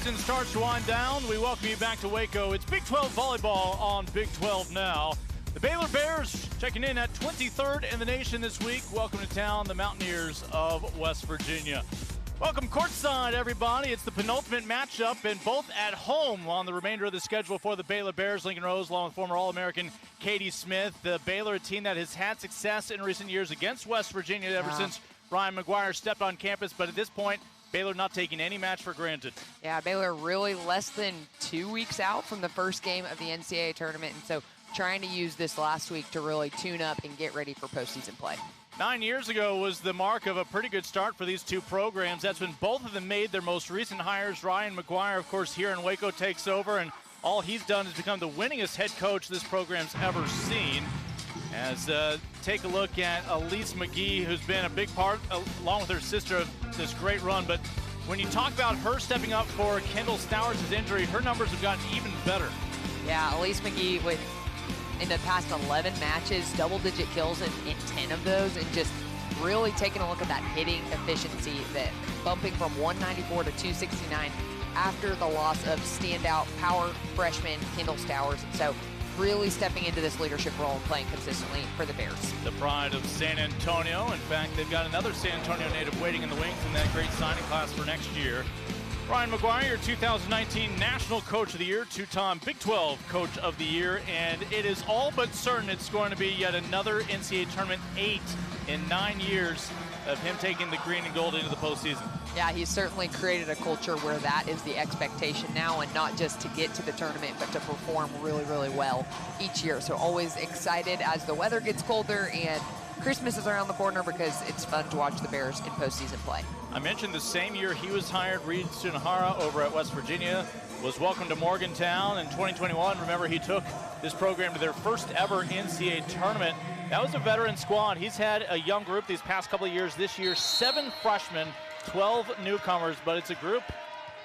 postseason starts to wind down, we welcome you back to Waco. It's Big 12 volleyball on Big 12 Now. The Baylor Bears checking in at 23rd in the nation this week. Welcome to town, the Mountaineers of West Virginia. Welcome courtside, everybody. It's the penultimate matchup, and both at home on the remainder of the schedule for the Baylor Bears. Lincoln Rose, along with former All-American Katie Smith. The Baylor, a team that has had success in recent years against West Virginia ever since Ryan McGuire stepped on campus, but at this point, Baylor not taking any match for granted. Yeah, Baylor really less than 2 weeks out from the first game of the NCAA tournament, and so trying to use this last week to really tune up and get ready for postseason play. 9 years ago was the mark of a pretty good start for these two programs. That's when both of them made their most recent hires. Ryan McGuire, of course, here in Waco takes over, and all he's done is become the winningest head coach this program's ever seen. As take a look at Elise McGee, who's been a big part, along with her sister, of this great run. But when you talk about her stepping up for Kendall Stowers' injury, her numbers have gotten even better. Yeah, Elise McGee with, in the past 11 matches, double-digit kills in 10 of those, and just really taking a look at that hitting efficiency, that bumping from 194 to 269 after the loss of standout power freshman Kendall Stowers. And so really stepping into this leadership role and playing consistently for the Bears. The pride of San Antonio. In fact, they've got another San Antonio native waiting in the wings in that great signing class for next year. Ryan McGuire, your 2019 National Coach of the Year, two-time Big 12 Coach of the Year, and it is all but certain it's going to be yet another NCAA tournament, 8 in 9 years of him taking the green and gold into the postseason. Yeah, he's certainly created a culture where that is the expectation now, and not just to get to the tournament, but to perform really, really well each year. So always excited as the weather gets colder and Christmas is around the corner, because it's fun to watch the Bears in postseason play. I mentioned the same year he was hired, Reed Tsunohara over at West Virginia was welcomed to Morgantown in 2021. Remember, he took this program to their first ever NCAA tournament. That was a veteran squad. He's had a young group these past couple of years. This year, 7 freshmen, 12 newcomers, but it's a group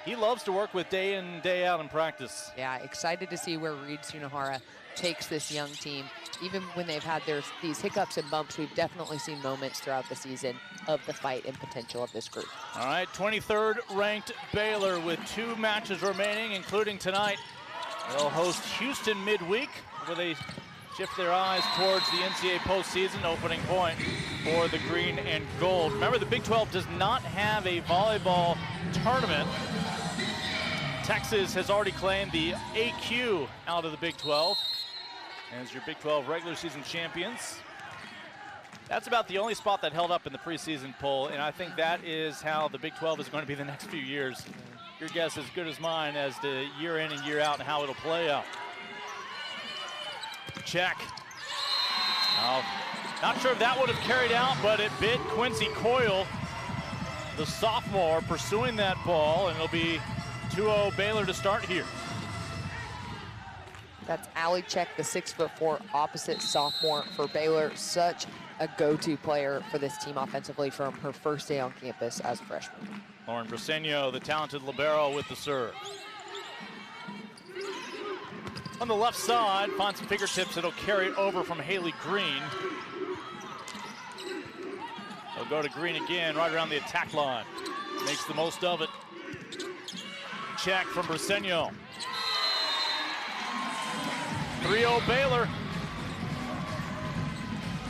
he loves to work with day in, day out in practice. Yeah, excited to see where Reed Tsunohara takes this young team. Even when they've had these hiccups and bumps, we've definitely seen moments throughout the season of the fight and potential of this group. All right, 23rd ranked Baylor with 2 matches remaining, including tonight. They'll host Houston midweek, where they shift their eyes towards the NCAA postseason opening point for the green and gold. Remember, the Big 12 does not have a volleyball tournament. Texas has already claimed the AQ out of the Big 12 as your Big 12 regular season champions. That's about the only spot that held up in the preseason poll, and I think that is how the Big 12 is going to be the next few years. Your guess is as good as mine as to year in and year out and how it'll play out. Check. Oh, not sure if that would have carried out, but it bit Quincy Coyle, the sophomore, pursuing that ball, and it'll be 2-0 Baylor to start here. That's Allie Check, the 6'4" opposite sophomore for Baylor. Such a go-to player for this team offensively from her first day on campus as a freshman. Lauren Briseño, the talented libero, with the serve. On the left side, finds some fingertips that'll carry it over from Haley Green. They'll go to Green again, right around the attack line. Makes the most of it. Check from Briseño. 3-0 Baylor.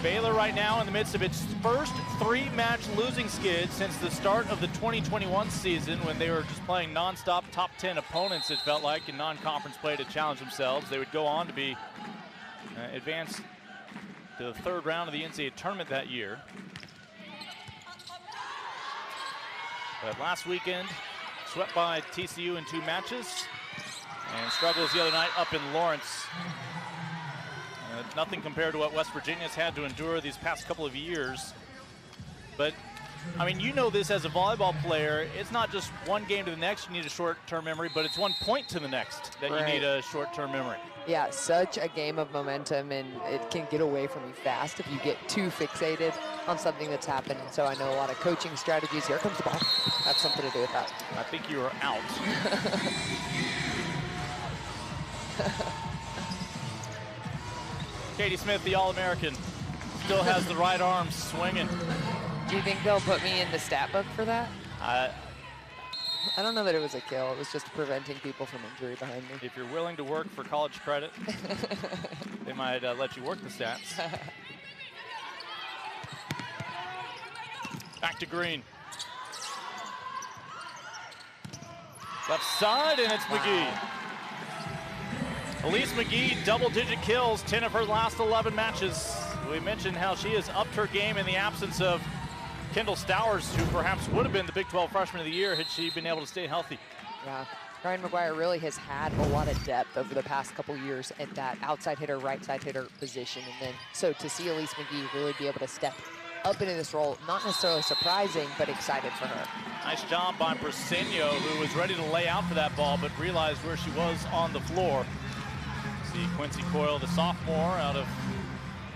Baylor right now in the midst of its first 3-match losing skid since the start of the 2021 season, when they were just playing nonstop top 10 opponents, it felt like, in non-conference play to challenge themselves. They would go on to be advanced to the 3rd round of the NCAA tournament that year. But last weekend, swept by TCU in 2 matches, and struggles the other night up in Lawrence. Nothing compared to what West Virginia's had to endure these past couple of years. But, I mean, you know this as a volleyball player. It's not just one game to the next you need a short-term memory, but it's one point to the next that you need a short-term memory. Yeah, such a game of momentum, and it can get away from you fast if you get too fixated on something that's happened. And so I know a lot of coaching strategies. Here comes the ball. Have something to do with that. I think you are out. Katie Smith, the All-American, still has the right arm swinging. Do you think they'll put me in the stat book for that? I don't know that it was a kill. It was just preventing people from injury behind me. If you're willing to work for college credit, they might let you work the stats. Back to Green. Left side, and it's McGee. Elise McGee, double-digit kills, 10 of her last 11 matches. We mentioned how she has upped her game in the absence of Kendall Stowers, who perhaps would have been the Big 12 Freshman of the Year had she been able to stay healthy. Yeah, Ryan McGuire really has had a lot of depth over the past couple years at that outside hitter, right side hitter position. And then, so to see Elise McGee really be able to step up into this role, not necessarily surprising, but excited for her. Nice job by Briseño, who was ready to lay out for that ball, but realized where she was on the floor. See Quincy Coyle, the sophomore out of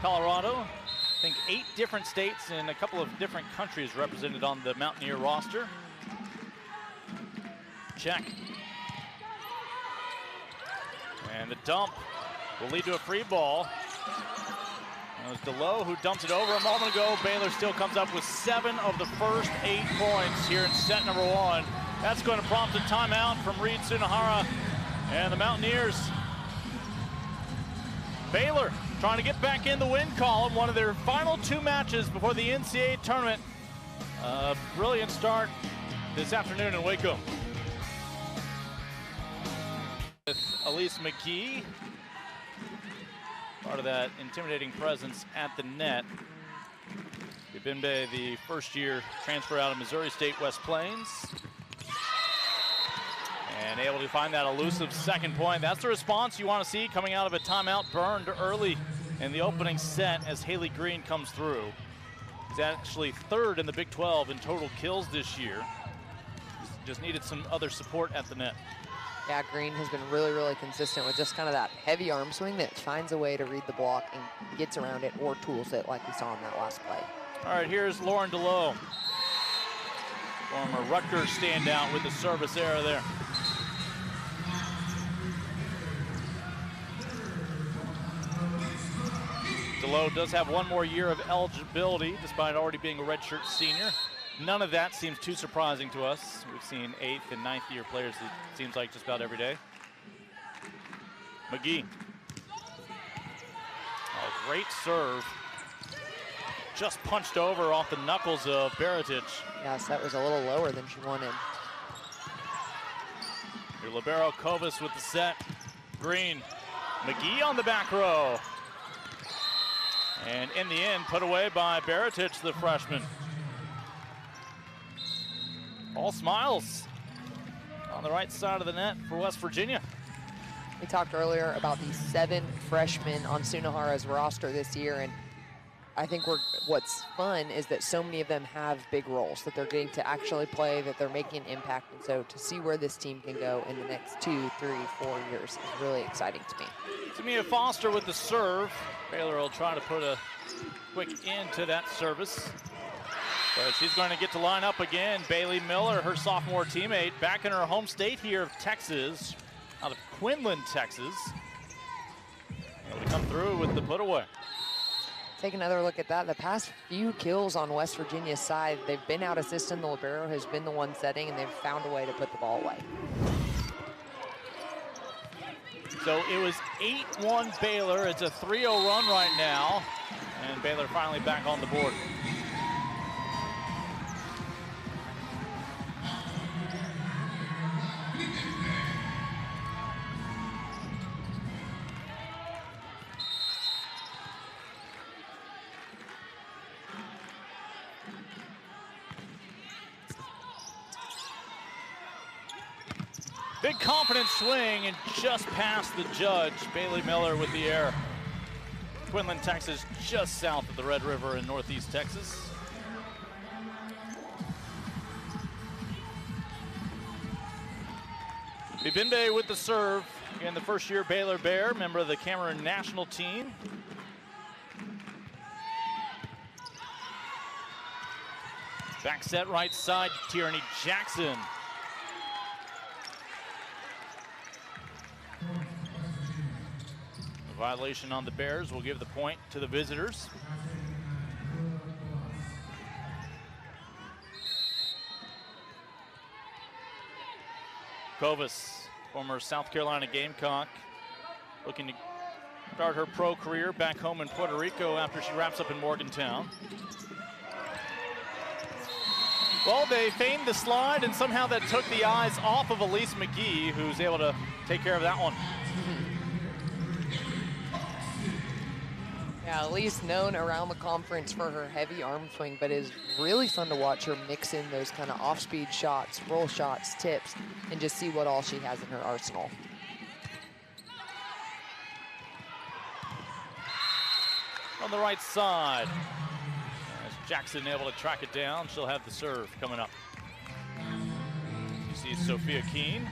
Colorado. I think 8 different states and a couple of different countries represented on the Mountaineer roster. Check. And the dump will lead to a free ball. It was DeLoe who dumped it over a moment ago. Baylor still comes up with 7 of the first 8 points here in set number 1. That's going to prompt a timeout from Reed Sunahara and the Mountaineers. Baylor trying to get back in the win column, one of their final 2 matches before the NCAA tournament. Brilliant start this afternoon in Waco. With Elise McGee, part of that intimidating presence at the net. Bibimbe, the first-year transfer out of Missouri State West Plains. And able to find that elusive second point. That's the response you want to see coming out of a timeout burned early in the opening set as Haley Green comes through. He's actually 3rd in the Big 12 in total kills this year. Just needed some other support at the net. Yeah, Green has been really, really consistent with just kind of that heavy arm swing that finds a way to read the block and gets around it or tools it like we saw in that last play. All right, here's Lauren DeLoe. Former Rutgers standout with the service error there. DeLoe does have 1 more year of eligibility despite already being a redshirt senior. None of that seems too surprising to us. We've seen 8th and 9th year players, it seems like, just about every day. McGee. Oh, great serve. Just punched over off the knuckles of Baratic. Yes, that was a little lower than she wanted. Your libero Kovas with the set. Green. McGee on the back row. And in the end, put away by Baratic, the freshman. All smiles on the right side of the net for West Virginia. We talked earlier about the 7 freshmen on Sunahara's roster this year, and I think what's fun is that so many of them have big roles, that they're getting to actually play, that they're making an impact. And so to see where this team can go in the next 2, 3, 4 years is really exciting to me. Tamia Foster with the serve. Baylor will try to put a quick end to that service. But she's going to get to line up again. Bailey Miller, her sophomore teammate, back in her home state here of Texas, out of Quinlan, Texas. Able to come through with the put away. Take another look at that. The past few kills on West Virginia's side, they've been out of system. The libero has been the one setting, and they've found a way to put the ball away. So it was 8-1 Baylor. It's a 3-0 run right now. And Baylor finally back on the board. Big confident swing and just past the judge. Bailey Miller with the air. Quinlan, Texas, just south of the Red River in northeast Texas. Bibimbe with the serve. Again, the first-year Baylor Bear, member of the Cameroon national team. Back set right side, Tierney Jackson. A violation on the Bears will give the point to the visitors. Kovis, former South Carolina Gamecock, looking to start her pro career back home in Puerto Rico after she wraps up in Morgantown. Well, they feigned the slide, and somehow that took the eyes off of Elise McGee, who's able to take care of that one. Yeah, Elise known around the conference for her heavy arm swing, but it's really fun to watch her mix in those kind of off-speed shots, roll shots, tips, and just see what all she has in her arsenal. On the right side, as Jackson able to track it down, she'll have the serve coming up. You see Sophia Keene.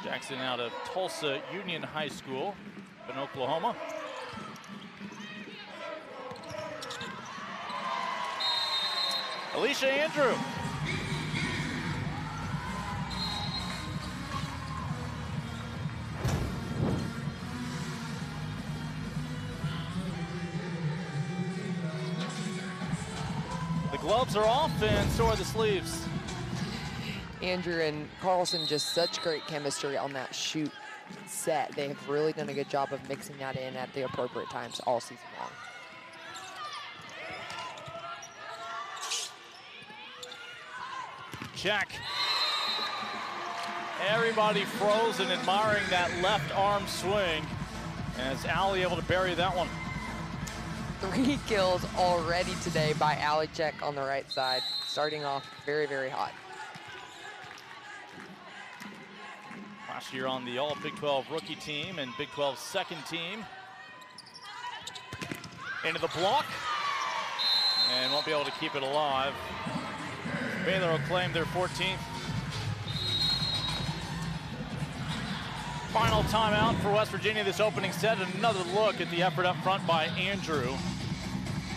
Jackson out of Tulsa Union High School in Oklahoma. Alicia Andrew. The gloves are off and so are the sleeves. Andrew and Carlson, just such great chemistry on that shoot set. They have really done a good job of mixing that in at the appropriate times all season long. Check. Everybody frozen, admiring that left arm swing. As Allie able to bury that one. 3 kills already today by Allie Check on the right side, starting off very, very hot. Last year on the All Big 12 rookie team and Big 12 second team. Into the block, and won't be able to keep it alive. Baylor will claim their 14th. Final timeout for West Virginia this opening set. Another look at the effort up front by Andrew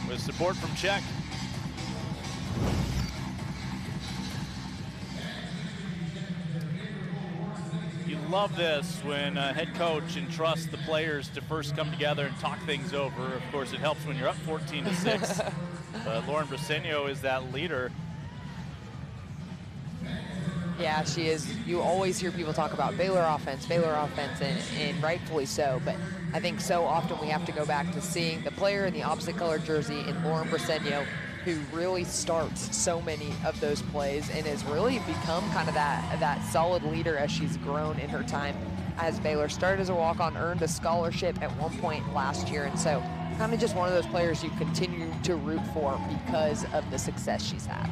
with support from Czech. You love this when a head coach entrusts the players to first come together and talk things over. Of course, it helps when you're up 14-6. But Lauren Briseño is that leader. Yeah, she is. You always hear people talk about Baylor offense, and rightfully so. But I think so often we have to go back to seeing the player in the opposite color jersey in Lauren Briseño, who really starts so many of those plays and has really become kind of that solid leader as she's grown in her time as Baylor. Started as a walk-on, earned a scholarship at one point last year, and so kind of just one of those players you continue to root for because of the success she's had.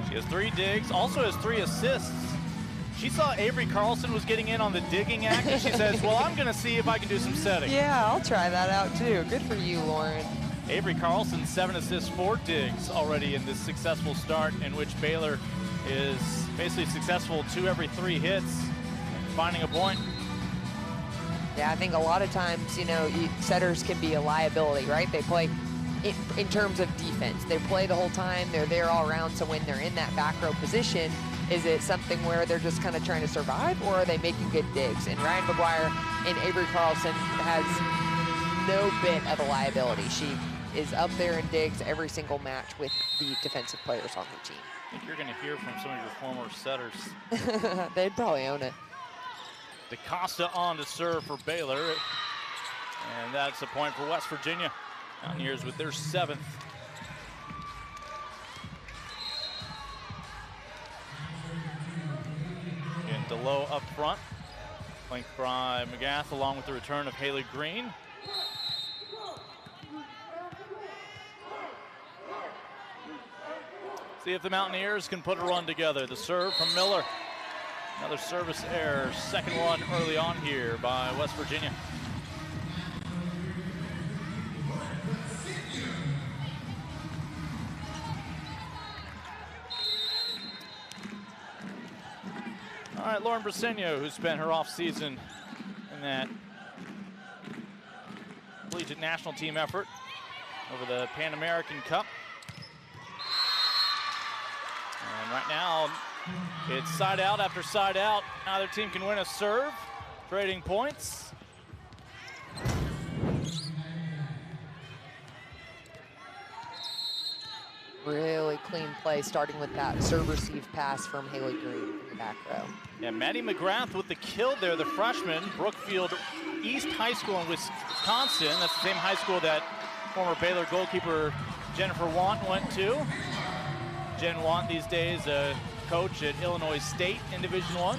She has 3 digs, also has 3 assists. She saw Avery Carlson was getting in on the digging act, and she says, well, I'm gonna see if I can do some setting. Yeah, I'll try that out too. Good for you, Lauren. Avery Carlson, 7 assists, 4 digs already in this successful start, in which Baylor is basically successful 2 every 3 hits, finding a point. Yeah, I think a lot of times, you know, setters can be a liability, right? They play in terms of defense. They play the whole time, they're there all around, so when they're in that back row position, is it something where they're just kind of trying to survive, or are they making good digs? And Ryan McGuire and Avery Carlson has no bit of a liability. She is up there in digs every single match with the defensive players on her team. I think you're going to hear from some of your former setters. They'd probably own it. DaCosta on to serve for Baylor. And that's a point for West Virginia. Mountaineers with their 7th. And DeLoe up front. Flanked by McGath along with the return of Haley Green. See if the Mountaineers can put a run together. The serve from Miller. Another service error. 2nd one early on here by West Virginia. All right, Lauren Briseño, who spent her off season in that collegiate national team effort over the Pan American Cup. And right now, it's side out after side out. Either team can win a serve, trading points. Really clean play, starting with that serve-receive pass from Haley Green in the back row. Yeah, Maddie McGrath with the kill there, the freshman. Brookfield East High School in Wisconsin. That's the same high school that former Baylor goalkeeper Jennifer Want went to. Jen Want these days a coach at Illinois State in Division I.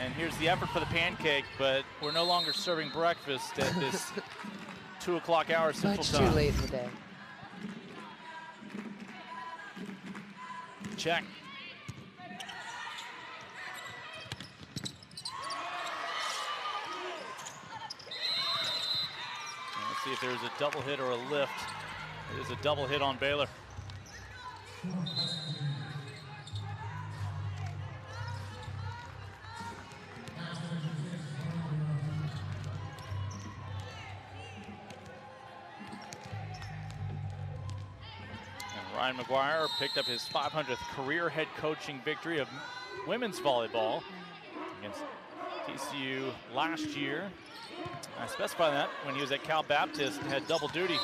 And here's the effort for the pancake, but we're no longer serving breakfast at this 2 o'clock hour Central Much Time. too late in the day. Check. Let's see if there's a double hit or a lift. It is a double hit on Baylor. Ryan McGuire picked up his 500th career head coaching victory of women's volleyball against TCU last year. I specify that when he was at Cal Baptist and had double duty.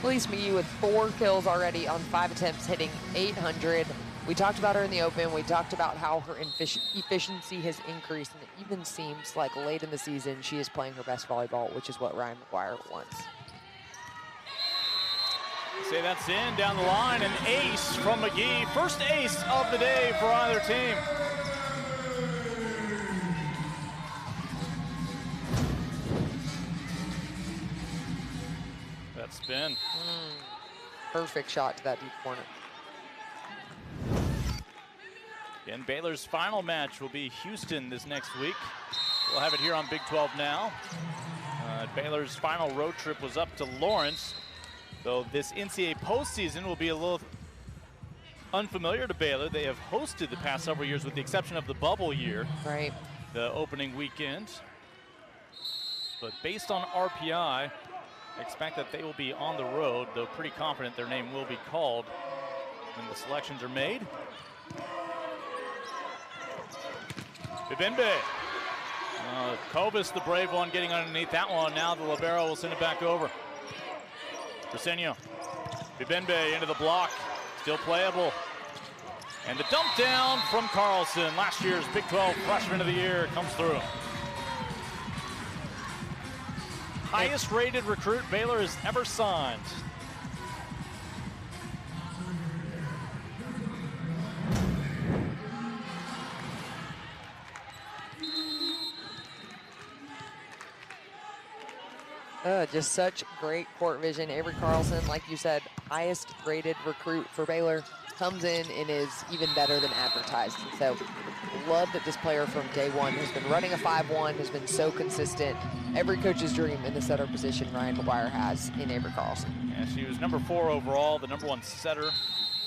Elise McGee with 4 kills already on 5 attempts, hitting 800. We talked about her in the open. We talked about how her efficiency has increased, and it even seems like late in the season she is playing her best volleyball, which is what Ryan McGuire wants. Say that's in, down the line, an ace from McGee. First ace of the day for either team. That spin. Perfect shot to that deep corner. And Baylor's final match will be Houston this next week. We'll have it here on Big 12 Now. Baylor's final road trip was up to Lawrence, though this NCAA postseason will be a little unfamiliar to Baylor. They have hosted the past several years with the exception of the bubble year. Right. The opening weekend. But based on RPI, I expect that they will be on the road, though pretty confident their name will be called when the selections are made. Bibembe. Kovas, the brave one, getting underneath that one. Now the libero will send it back over. Briseño. Bibembe into the block. Still playable. And the dump down from Carlson. Last year's Big 12 Freshman of the Year comes through. Highest rated recruit Baylor has ever signed. Just such great court vision. Avery Carlson, like you said, highest rated recruit for Baylor, comes in and is even better than advertised. So love that this player from day one has been running a 5-1, has been so consistent. Every coach's dream in the setter position Ryan McGuire has in Avery Carlson. Yeah, she was number 4 overall, the number 1 setter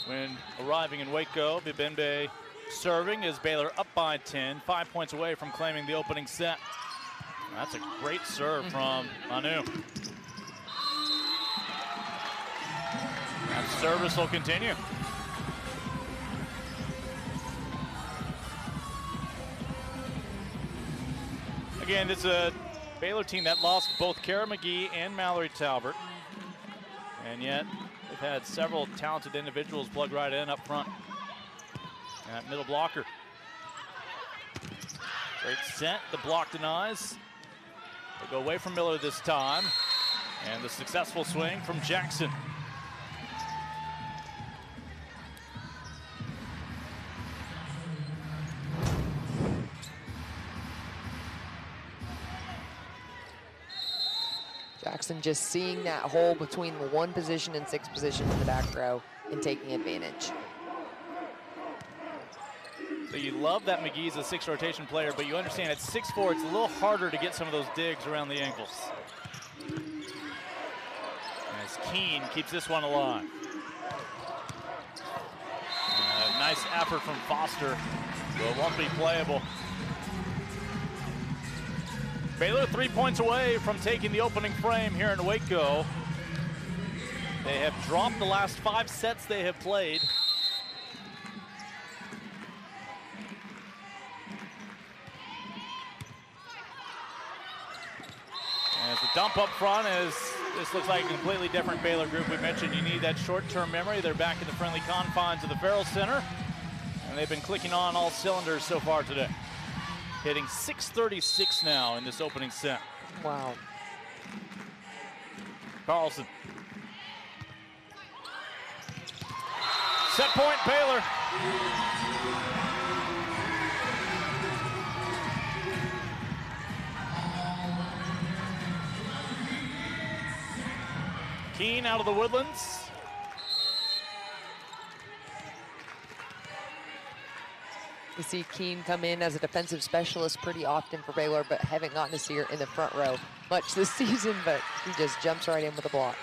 when arriving in Waco. Bibembe serving as Baylor up by 10, 5 points away from claiming the opening set. That's a great serve from Manu. That service will continue. Again, this is a Baylor team that lost both Kara McGee and Mallory Talbert. And yet, they've had several talented individuals plug right in up front. That middle blocker. Great set, the block denies. They'll go away from Miller this time. And the successful swing from Jackson. Jackson just seeing that hole between the 1 position and 6 position in the back row and taking advantage. So you love that McGee's a 6 rotation player, but you understand at 6'4", it's a little harder to get some of those digs around the ankles. As Keene keeps this one alive. Nice effort from Foster, but it won't be playable. Baylor 3 points away from taking the opening frame here in Waco. They have dropped the last 5 sets they have played. As the dump up front, as this looks like a completely different Baylor group. We mentioned you need that short-term memory. They're back in the friendly confines of the Farrell Center, and they've been clicking on all cylinders so far today. Hitting .636 now in this opening set. Wow. Carlson. Set point, Baylor. Keene out of the Woodlands. We see Keene come in as a defensive specialist pretty often for Baylor, but haven't gotten to see her in the front row much this season, but he just jumps right in with a block.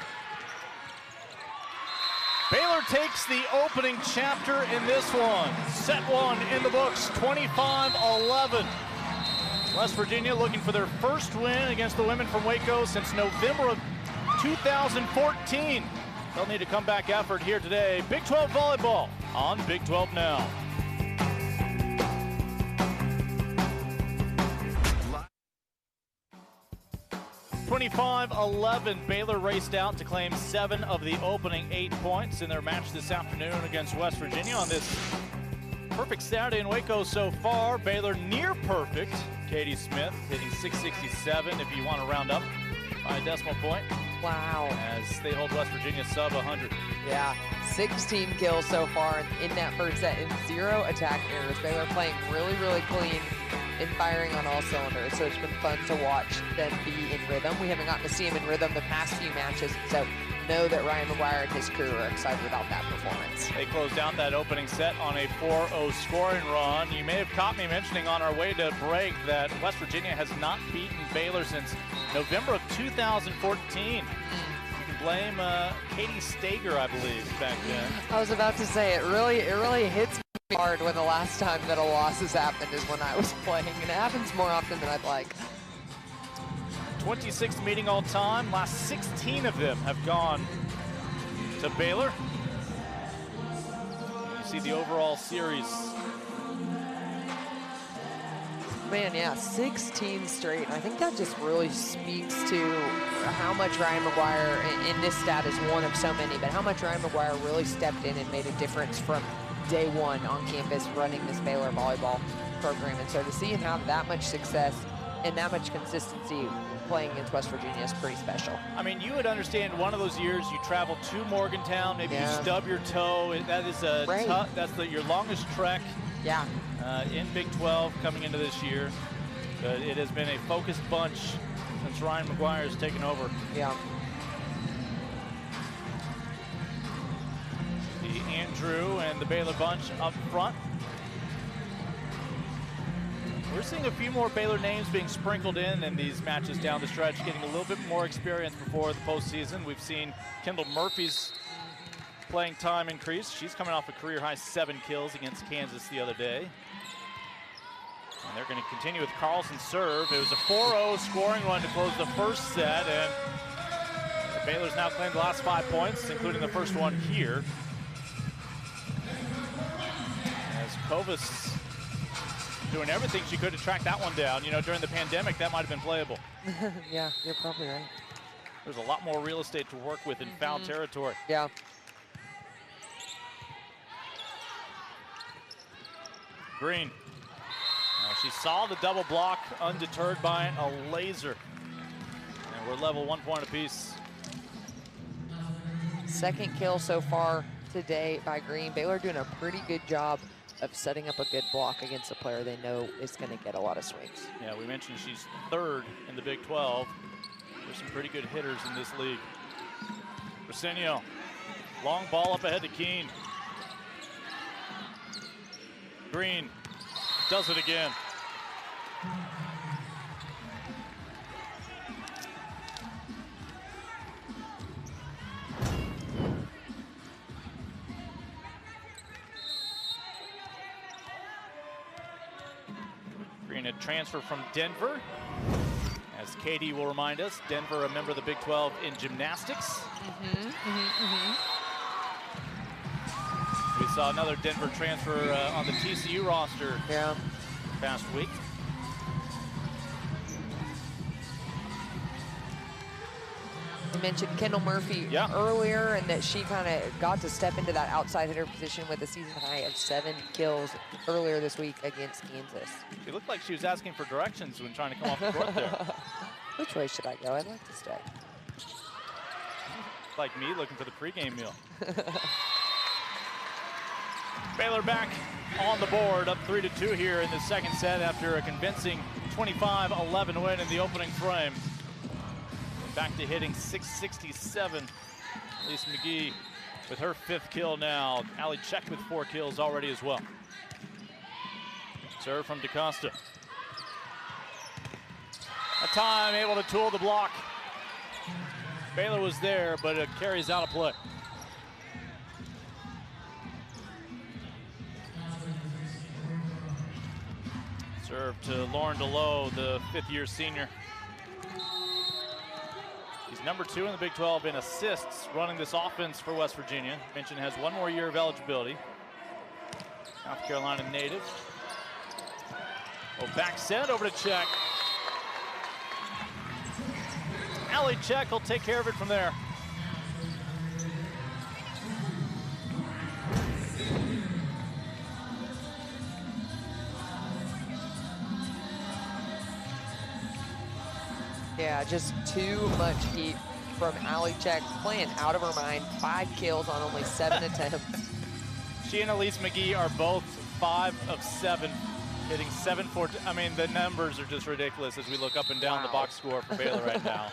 Baylor takes the opening chapter in this one. Set one in the books, 25-11. West Virginia looking for their first win against the women from Waco since November of 2014. They'll need a comeback effort here today. Big 12 volleyball on Big 12 Now. (25-11). Baylor raced out to claim 7 of the opening 8 points in their match this afternoon against West Virginia on this perfect Saturday in Waco so far. Baylor near perfect. Katie Smith hitting .667 if you want to round up by a decimal point. Wow. As they hold West Virginia sub 100. Yeah, 16 kills so far in that first set and 0 attack errors. Baylor playing really, really clean and firing on all cylinders, so it's been fun to watch them be in rhythm. We haven't gotten to see them in rhythm the past few matches, so know that Ryan McGuire and his crew are excited about that performance. They closed out that opening set on a 4-0 scoring run. You may have caught me mentioning on our way to break that West Virginia has not beaten Baylor since November of 2014. You can blame Katie Stager, I believe, back then. I was about to say, it really hits me hard when the last time that a loss has happened is when I was playing, and it happens more often than I'd like. 26th meeting all time. Last 16 of them have gone to Baylor. You see the overall series. Man, yeah, 16 straight. I think that just really speaks to how much Ryan McGuire, and this stat is one of so many, but how much Ryan McGuire really stepped in and made a difference from day one on campus running this Baylor volleyball program. And so to see him have that much success and that much consistency playing against West Virginia is pretty special. I mean, you would understand one of those years you travel to Morgantown, maybe you stub your toe. That is a tough, that's your longest trek. Yeah. In Big 12 coming into this year. But it has been a focused bunch since Ryan McGuire has taken over. Yeah. See Andrew and the Baylor bunch up front. We're seeing a few more Baylor names being sprinkled in these matches down the stretch, getting a little bit more experience before the postseason. We've seen Kendall Murphy's playing time increase. She's coming off a career-high 7 kills against Kansas the other day. And they're going to continue with Carlson's serve. It was a 4-0 scoring run to close the first set, and Baylor's now claimed the last 5 points, including the first one here. As Kovas doing everything she could to track that one down. You know, during the pandemic, that might have been playable. Yeah, you're probably right. There's a lot more real estate to work with in foul territory. Yeah. Green. She saw the double block, undeterred by it, a laser. And we're level 1 point apiece. Second kill so far today by Green. Baylor doing a pretty good job of setting up a good block against a player they know is going to get a lot of swings. Yeah, we mentioned she's 3rd in the Big 12. There's some pretty good hitters in this league. Brasenio, long ball up ahead to Keene. Green does it again. Green had transferred from Denver. as Katie will remind us, Denver, a member of the Big 12 in gymnastics. We saw another Denver transfer on the TCU roster past week. You mentioned Kendall Murphy earlier, and that she kind of got to step into that outside hitter position with a season high of 7 kills earlier this week against Kansas. She looked like she was asking for directions when trying to come off the court there. Which way should I go? I'd like to stay. Like me looking for the pregame meal. Baylor back on the board, up 3-2 here in the second set after a convincing 25-11 win in the opening frame. Back to hitting .667. Lisa McGee with her 5th kill now. Allie Check with 4 kills already as well. Serve from DaCosta. A time able to tool the block. Baylor was there, but it carries out a play. Serve to Lauren DeLoe, the 5th-year senior. He's number 2 in the Big 12 in assists running this offense for West Virginia. Mentioned has 1 more year of eligibility. South Carolina native. Oh, back set over to Check. Allie Check will take care of it from there. Yeah, just too much heat from Allie Check, playing out of her mind. 5 kills on only 7 attempts. She and Elise McGee are both 5 of 7, hitting 7-4. I mean, the numbers are just ridiculous as we look up and down the box score for Baylor right now.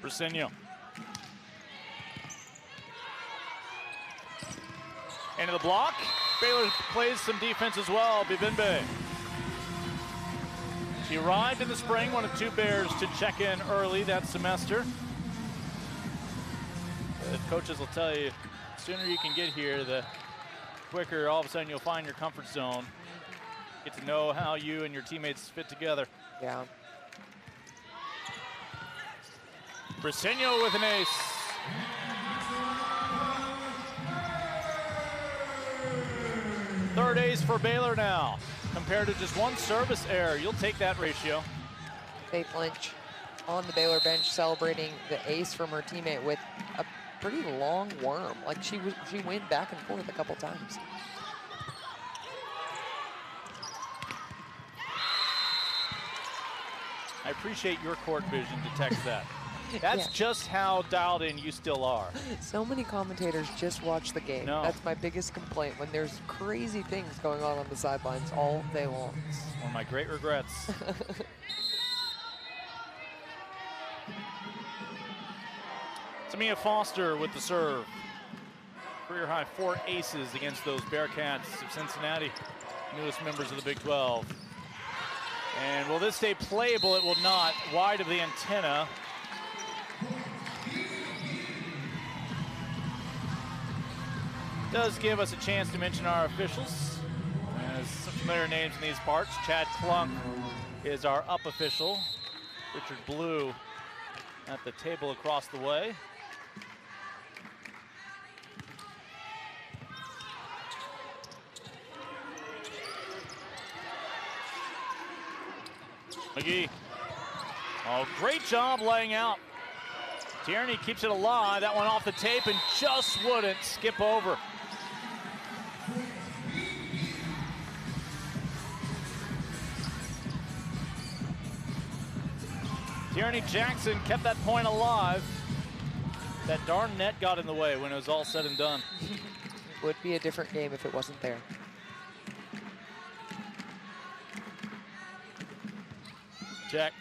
Briseño. Into the block. Baylor plays some defense as well. Bibimbe. She arrived in the spring, one of 2 Bears to check in early that semester. The coaches will tell you, the sooner you can get here, the quicker all of a sudden you'll find your comfort zone. Get to know how you and your teammates fit together. Yeah. Briseño with an ace. Third ace for Baylor now, compared to just 1 service error. You'll take that ratio. Faith Lynch on the Baylor bench celebrating the ace from her teammate with a pretty long worm. Like she went back and forth a couple times. I appreciate your court vision to text that. That's just how dialed in you still are. So many commentators just watch the game. No. That's my biggest complaint, when there's crazy things going on the sidelines all day long. It's one of my great regrets. Tamia Foster with the serve. Career high 4 aces against those Bearcats of Cincinnati, newest members of the Big 12. And will this stay playable? It will not. Wide of the antenna. Does give us a chance to mention our officials. As some familiar names in these parts. Chad Klunk is our up official. Richard Blue at the table across the way. McGee. Oh, great job laying out. Tierney keeps it alive. That one off the tape and just wouldn't skip over. Tierney Jackson kept that point alive. That darn net got in the way when it was all said and done. Would be a different game if it wasn't there. Check.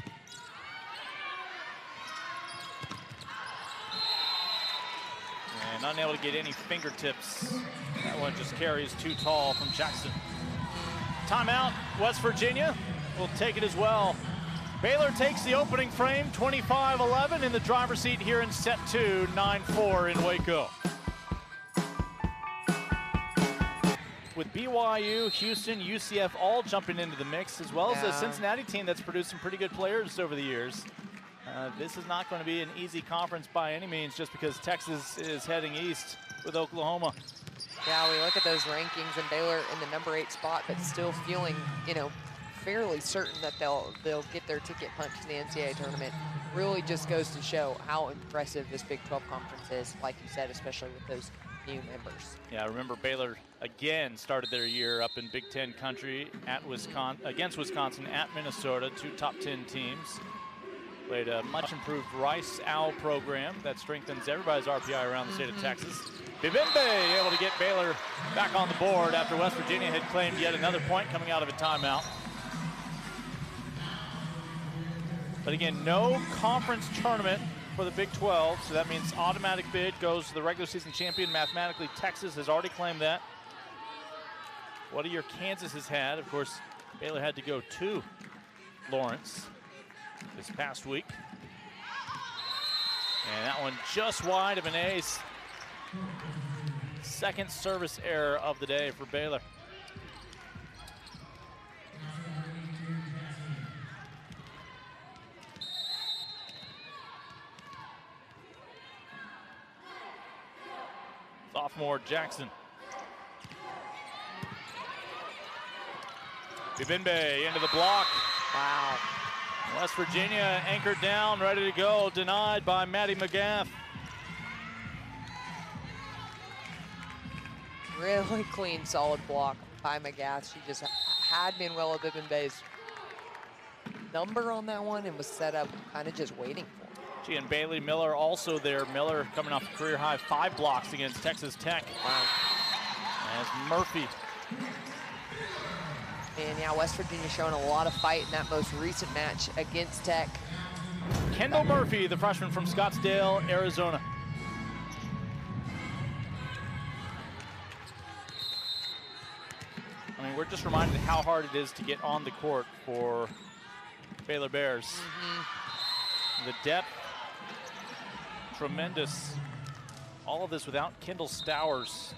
And unable to get any fingertips. That one just carries too tall from Jackson. Timeout, West Virginia will take it as well. Baylor takes the opening frame, 25-11 in the driver's seat here in set 2, 9-4 in Waco. with BYU, Houston, UCF all jumping into the mix, as well as a Cincinnati team that's produced some pretty good players over the years. This is not going to be an easy conference by any means, just because Texas is heading east with Oklahoma. Yeah, we look at those rankings and Baylor in the number 8 spot, but still feeling, fairly certain that they'll get their ticket punched in the NCAA tournament. Really just goes to show how impressive this Big 12 conference is, like you said, especially with those new members. Yeah, remember Baylor again started their year up in Big 10 country at against Wisconsin, at Minnesota, 2 top 10 teams. Played a much improved Rice Owl program that strengthens everybody's RPI around the state of Texas. Bibimbe able to get Baylor back on the board after West Virginia had claimed yet another point coming out of a timeout. But again, no conference tournament for the Big 12, so that means automatic bid goes to the regular season champion. Mathematically, Texas has already claimed that. What a year Kansas has had. Of course, Baylor had to go to Lawrence this past week. And that one just wide of an ace. Second service error of the day for Baylor. Sophomore Jackson. Bibimbe into the block. Wow. West Virginia anchored down, ready to go, denied by Maddie McGath. Really clean, solid block by McGath. She just had Manuela Bibimbe's number on that one and was set up kind of just waiting for him. She and Bailey Miller also there. Miller coming off a career high 5 blocks against Texas Tech. Wow. As Murphy. And yeah, West Virginia showing a lot of fight in that most recent match against Tech. Kendall Murphy, the freshman from Scottsdale, Arizona. I mean, we're just reminded how hard it is to get on the court for Baylor Bears. The depth, tremendous. All of this without Kendall Stowers.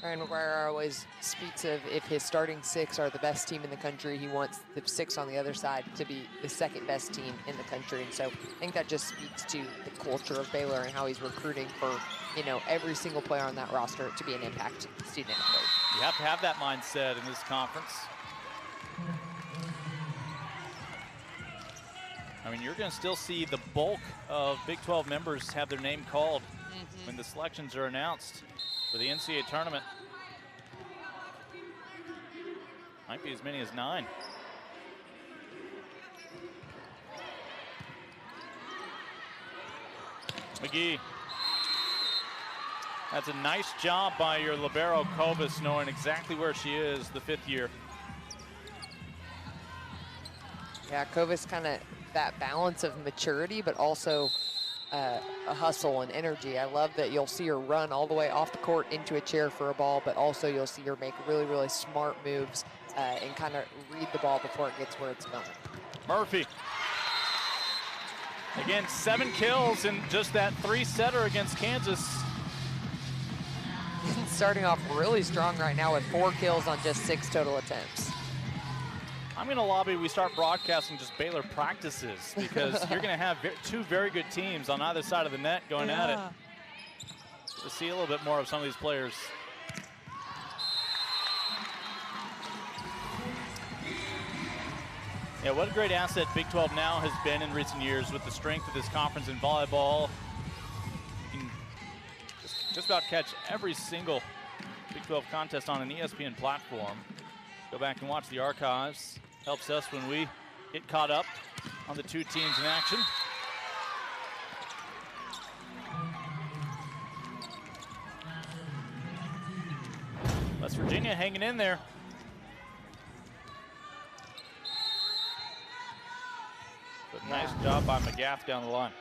Ryan McGuire always speaks of if his starting 6 are the best team in the country, he wants the 6 on the other side to be the second best team in the country. And so I think that just speaks to the culture of Baylor and how he's recruiting for, every single player on that roster to be an impact student athlete. You have to have that mindset in this conference. I mean, you're going to still see the bulk of Big 12 members have their name called when the selections are announced for the NCAA tournament. Might be as many as 9. McGee. That's a nice job by your libero, Kovas, knowing exactly where she is, the 5th year. Yeah, Kovas kind of that balance of maturity, but also a hustle and energy. I love that you'll see her run all the way off the court into a chair for a ball, but also you'll see her make really, really smart moves and kind of read the ball before it gets where it's going. Murphy. Again, 7 kills in just that 3-setter against Kansas. Starting off really strong right now with 4 kills on just 6 total attempts. I'm going to lobby we start broadcasting just Baylor practices, because you're going to have 2 very good teams on either side of the net going at it. To see a little bit more of some of these players. Yeah, what a great asset Big 12 now has been in recent years with the strength of this conference in volleyball. You can just about catch every single Big 12 contest on an ESPN platform. Go back and watch the archives. Helps us when we get caught up on the 2 teams in action. West Virginia hanging in there. But nice job by McGath down the line.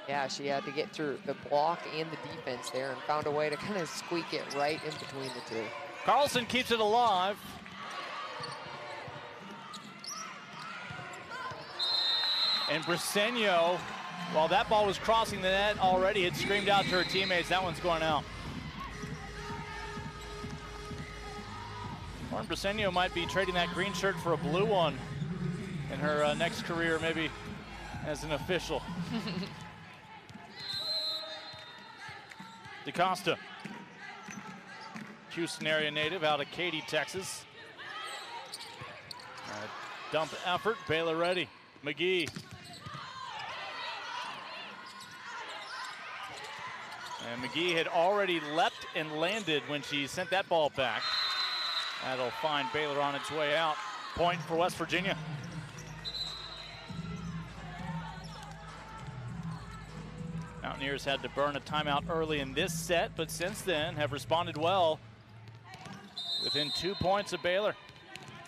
Yeah, she had to get through the block and the defense there and found a way to kind of squeak it right in between the 2. Carlson keeps it alive. And Briseño While that ball was crossing the net already, it screamed out to her teammates, that one's going out. Lauren Briseño might be trading that green shirt for a blue one in her next career, maybe as an official. DaCosta, Houston area native out of Katy, Texas. Dump effort, Baylor ready. McGee. And McGee had already leapt and landed when she sent that ball back. That'll find Baylor on its way out. Point for West Virginia. Mountaineers had to burn a timeout early in this set, but since then have responded well. Within 2 points of Baylor.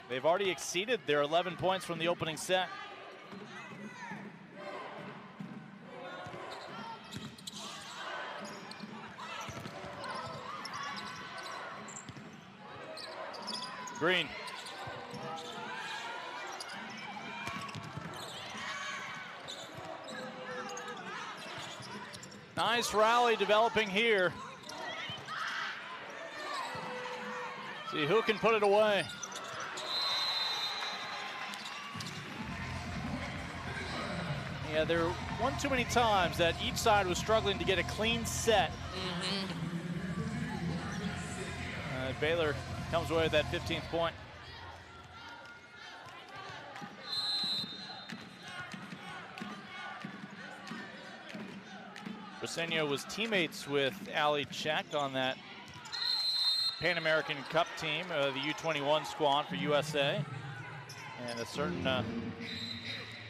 They've already exceeded their 11 points from the opening set. Green. Nice rally developing here. See who can put it away. Yeah, there were one too many times that each side was struggling to get a clean set. Baylor comes away with that 15th point. Briseño was teammates with Allie Check on that Pan American Cup team, the U21 squad for USA. And a certain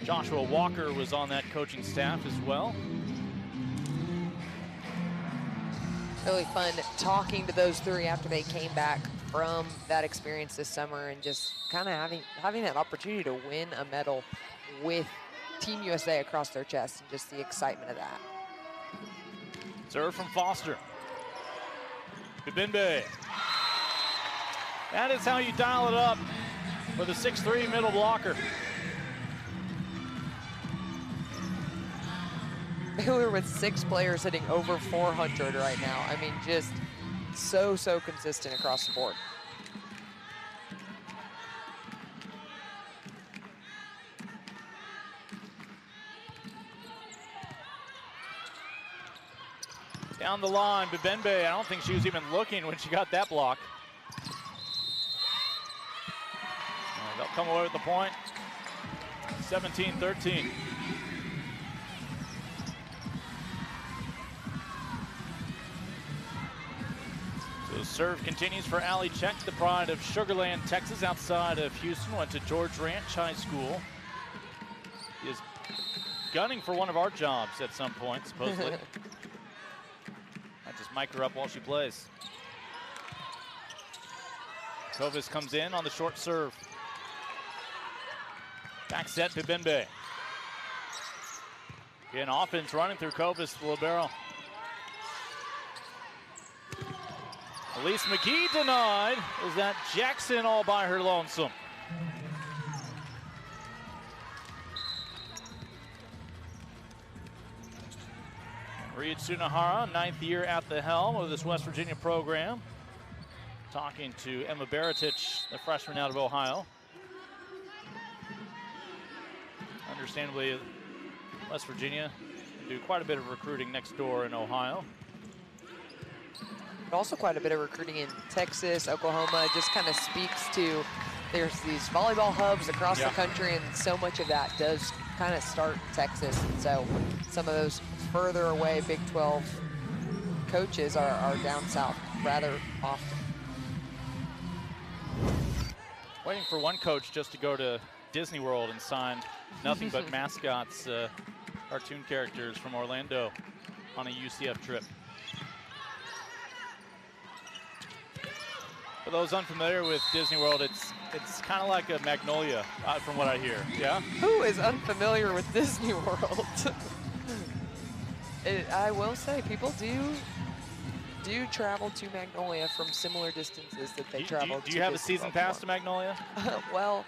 Joshua Walker was on that coaching staff as well. Really fun talking to those three after they came back from that experience this summer and just kind of having that opportunity to win a medal with Team USA across their chest and just the excitement of that. Serve from Foster. Bibimbe. That is how you dial it up with a 6'3" middle blocker. Baylor with 6 players hitting over 400 right now. I mean, just so consistent across the board. Down the line, Bibimbe, I don't think she was even looking when she got that block. They'll come away with the point. 17-13. So serve continues for Allie Check, the pride of Sugar Land, Texas, outside of Houston. Went to George Ranch High School. He is gunning for one of our jobs at some point, supposedly. I just mic her up while she plays. Kovis comes in on the short serve. Back set, Bibimbe. Again, offense running through Kovis, the libero. Elise McGee denied. Was that Jackson all by her lonesome? Reed Sunahara, 9th year at the helm of this West Virginia program. Talking to Emma Baratich, the freshman out of Ohio. Understandably, West Virginia do quite a bit of recruiting next door in Ohio. But also quite a bit of recruiting in Texas, Oklahoma. It just kind of speaks to there's these volleyball hubs across the country, and so much of that does kind of start in Texas. And so some of those further away Big 12 coaches are down south rather often. Waiting for one coach just to go to Disney World and sign nothing but mascots, cartoon characters from Orlando on a UCF trip. For those unfamiliar with Disney World, it's kind of like a Magnolia, from what I hear. Yeah. Who is unfamiliar with Disney World? I will say, people do travel to Magnolia from similar distances that they travel to. Do you have a season pass to Magnolia? Well,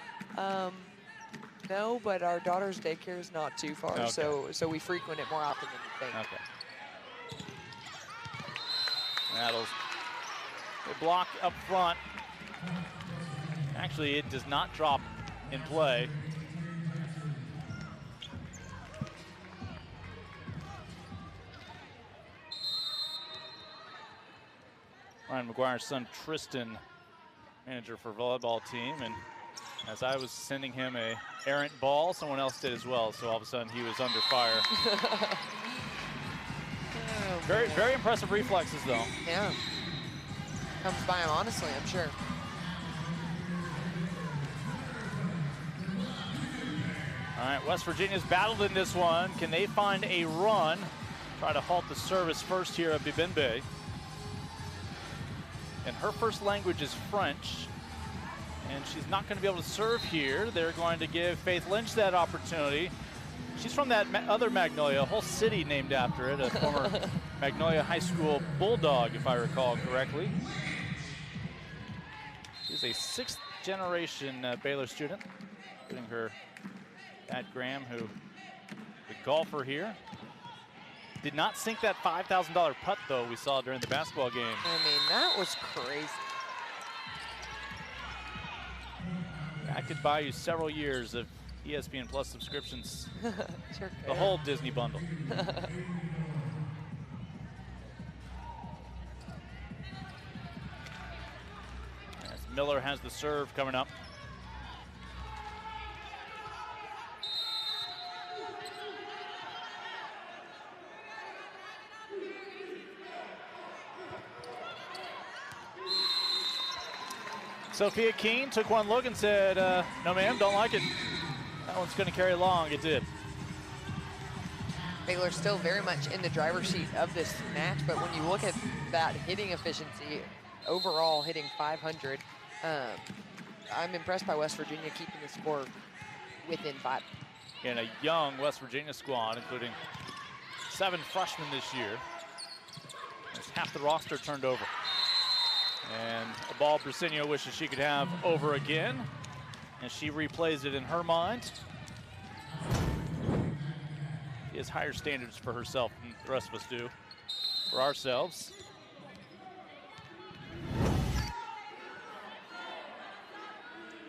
No, but our daughter's daycare is not too far, Okay. so we frequent it more often than you think. Okay. That'll a block up front. Actually, it does not drop in play. Ryan McGuire's son Tristan, manager for volleyball team, and as I was sending him a errant ball, someone else did as well, so all of a sudden he was under fire. Oh, Very impressive reflexes though. Yeah. Comes by him honestly, I'm sure. All right, West Virginia's battled in this one. Can they find a run? Try to halt the service first here of Bibimbe. And her first language is French. And she's not going to be able to serve here. They're going to give Faith Lynch that opportunity. She's from that other Magnolia, a whole city named after it, a former Magnolia High School Bulldog, if I recall correctly. She's a sixth-generation Baylor student, including her dad, Graham, who the golfer here. Did not sink that $5,000 putt, though, we saw during the basketball game. I mean, that was crazy. That could buy you several years of ESPN Plus subscriptions. Sure The could. whole Disney bundle. As Miller has the serve coming up. Sophia Keene took one look and said, no ma'am, don't like it. That one's gonna carry long, it did. Baylor still very much in the driver's seat of this match, but when you look at that hitting efficiency, overall hitting 500, I'm impressed by West Virginia keeping the score within 5. In a young West Virginia squad, including 7 freshmen this year. There's half the roster turned over. And a ball Briseño wishes she could have over again, and she replays it in her mind. She has higher standards for herself than the rest of us do for ourselves.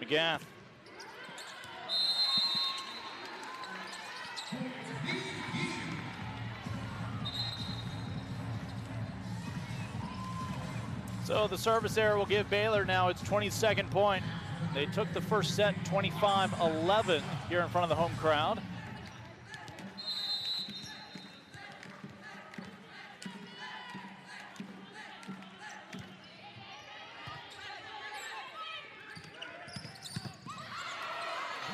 McGath. So the service error will give Baylor now its 22nd point. They took the first set 25-11 here in front of the home crowd.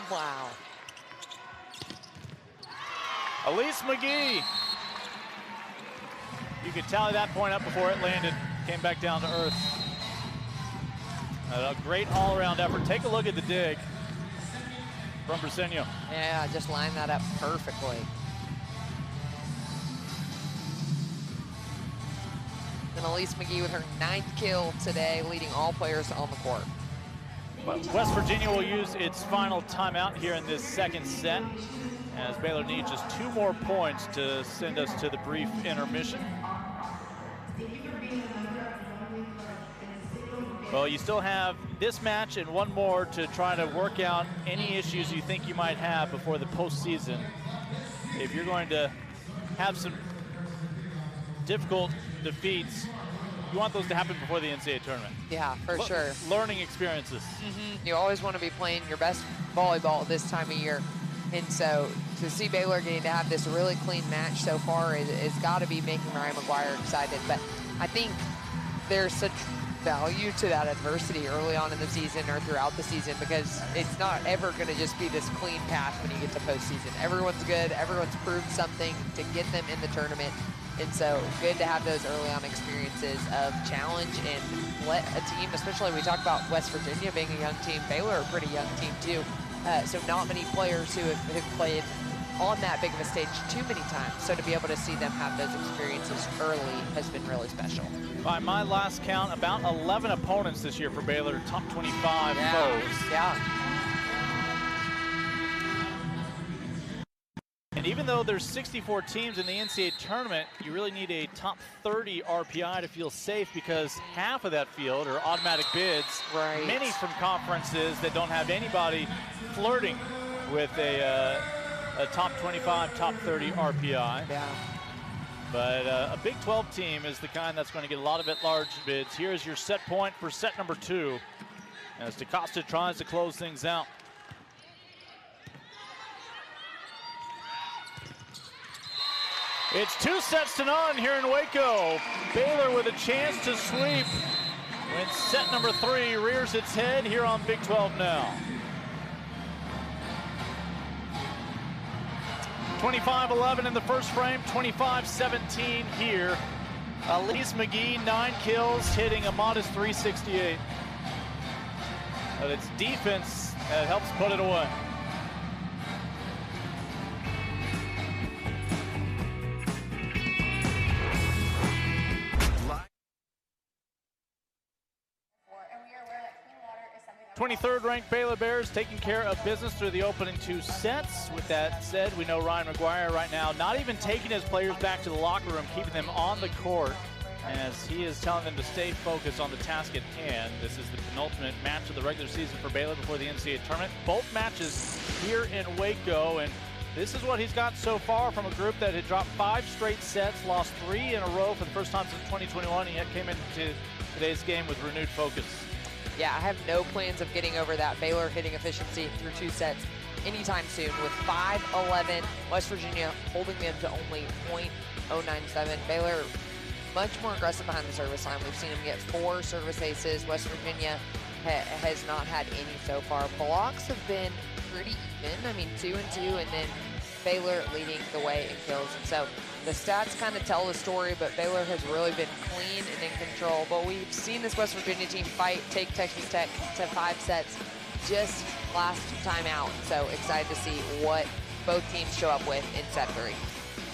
Wow. Elise McGee. You could tally that point up before it landed. Came back down to earth. A great all-around effort. Take a look at the dig from Briseño. Yeah, just lined that up perfectly. And Elise McGee with her 9th kill today, leading all players on the court. But West Virginia will use its final timeout here in this second set, as Baylor needs just 2 more points to send us to the brief intermission. Well, you still have this match and one more to try to work out any issues you think you might have before the postseason. If you're going to have some difficult defeats, you want those to happen before the NCAA tournament. Yeah, for sure. Learning experiences. You always want to be playing your best volleyball this time of year. And so to see Baylor getting to have this really clean match so far is got to be making Ryan McGuire excited. But I think there's such value to that adversity early on in the season or throughout the season, because it's not ever going to just be this clean path when you get to postseason. Everyone's good. Everyone's proved something to get them in the tournament. And so good to have those early on experiences of challenge and let a team, especially we talk about West Virginia being a young team, Baylor a pretty young team too. So not many players who have played on that big of a stage too many times. So to be able to see them have those experiences early has been really special. By my last count, about 11 opponents this year for Baylor, top 25 foes. Yeah. even though there's 64 teams in the NCAA tournament, you really need a top 30 RPI to feel safe because half of that field are automatic bids. Right. Many from conferences that don't have anybody flirting with a top 25, top 30 RPI. Yeah. But a Big 12 team is the kind that's going to get a lot of at-large bids. Here's your set point for set number 2 as DaCosta tries to close things out. It's 2-0 here in Waco. Baylor with a chance to sweep when set number 3 rears its head here on Big 12 Now. 25-11 in the first frame, 25-17 here. Elise McGee, 9 kills, hitting a modest .368. But it's defense that helps put it away. And we are aware that clean water is something that 23rd ranked Baylor Bears taking care of business through the opening 2 sets. With that said, we know Ryan McGuire right now not even taking his players back to the locker room, keeping them on the court as he is telling them to stay focused on the task at hand. This is the penultimate match of the regular season for Baylor before the NCAA tournament. Both matches here in Waco, and this is what he's got so far from a group that had dropped 5 straight sets, lost 3 in a row for the first time since 2021, and yet came into today's game with renewed focus. Yeah, I have no plans of getting over that Baylor hitting efficiency through 2 sets anytime soon. With 5-11, West Virginia holding them to only .097. Baylor much more aggressive behind the service line. We've seen them get 4 service aces. West Virginia has not had any so far. Blocks have been pretty even. I mean, 2 and 2, and then Baylor leading the way in kills. And so the stats kind of tell the story, but Baylor has really been clean and in control. But we've seen this West Virginia team fight, take Texas Tech to 5 sets just last time out. So excited to see what both teams show up with in set 3.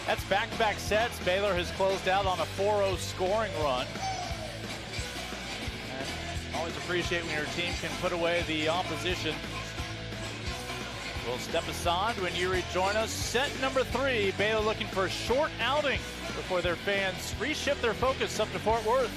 That's back-to-back sets. Baylor has closed out on a 4-0 scoring run. And always appreciate when your team can put away the opposition. We'll step aside when you rejoin us. Set number 3, Baylor looking for a short outing before their fans reshift their focus up to Fort Worth.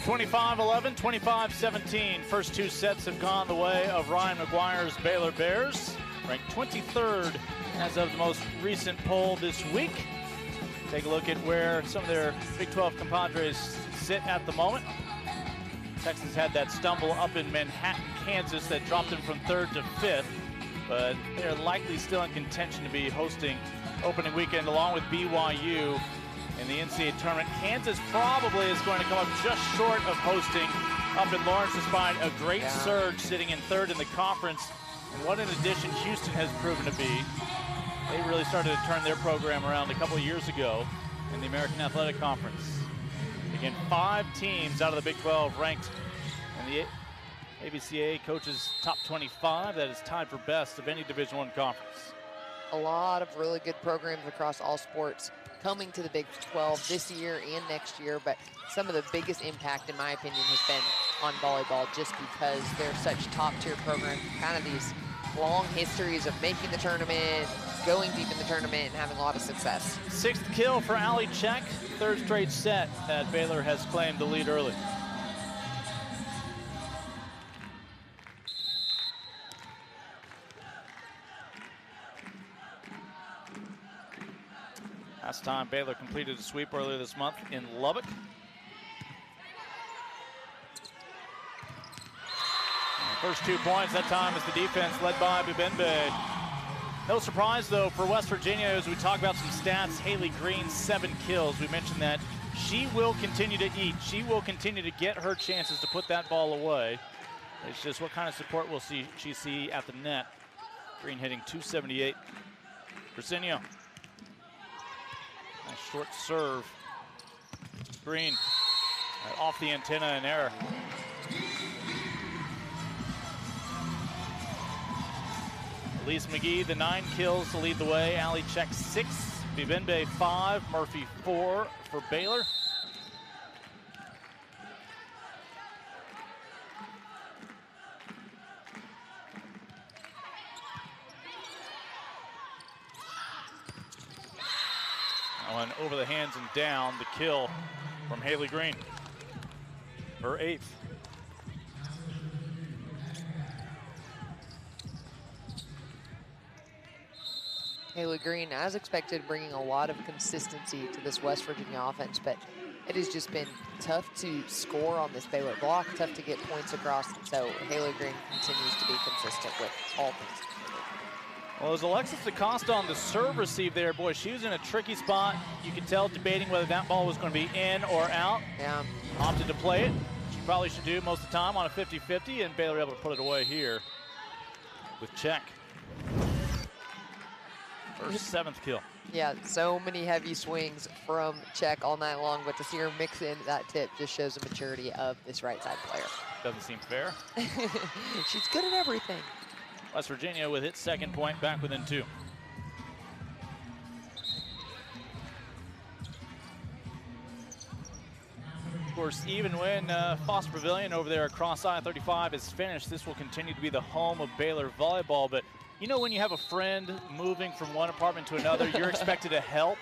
(25-11, 25-17). First 2 sets have gone the way of Ryan McGuire's Baylor Bears, ranked 23rd as of the most recent poll this week. Take a look at where some of their Big 12 compadres sit at the moment. Texas had that stumble up in Manhattan, Kansas that dropped them from 3rd to 5th, but they're likely still in contention to be hosting opening weekend along with BYU in the NCAA tournament. Kansas probably is going to come up just short of hosting up in Lawrence despite a great surge sitting in 3rd in the conference. And what an addition Houston has proven to be. They really started to turn their program around a couple of years ago in the American Athletic Conference. Again, 5 teams out of the Big 12 ranked in the ABCA coaches top 25. That is tied for best of any Division I conference. A lot of really good programs across all sports coming to the Big 12 this year and next year, but some of the biggest impact, in my opinion, has been on volleyball just because they're such top-tier programs, kind of these long histories of making the tournament, going deep in the tournament, and having a lot of success. 6th kill for Ali Czech, 3rd straight set that Baylor has claimed the lead early. Last time Baylor completed a sweep earlier this month in Lubbock. First 2 points, that time is the defense led by Bibembe. No surprise though for West Virginia as we talk about some stats. Haley Green, 7 kills. We mentioned that she will continue to eat. She will continue to get her chances to put that ball away. It's just what kind of support will she see at the net. Green hitting .278. Briseño. Nice short serve. Green off the antenna and error. Elise McGee, the 9 kills to lead the way. Ali Czech 6, Bibembe 5, Murphy 4 for Baylor. on over the hands and down, the kill from Haley Green. Her 8th. Haley Green, as expected, bringing a lot of consistency to this West Virginia offense, but it has just been tough to score on this Baylor block, tough to get points across, and so Haley Green continues to be consistent with all things. Well, it was Alexis DaCosta on the serve receive there. Boy, she was in a tricky spot. You could tell debating whether that ball was going to be in or out. Yeah. Opted to play it. She probably should do most of the time on a 50-50, and Baylor able to put it away here with check. Her 7th kill. Yeah, so many heavy swings from Check all night long, but to see her mix in that tip just shows the maturity of this right side player. Doesn't seem fair. She's good at everything. West Virginia with its 2nd point, back within 2. Of course, even when Foster Pavilion over there across I-35 is finished, this will continue to be the home of Baylor volleyball. But you know, when you have a friend moving from one apartment to another, you're expected to help.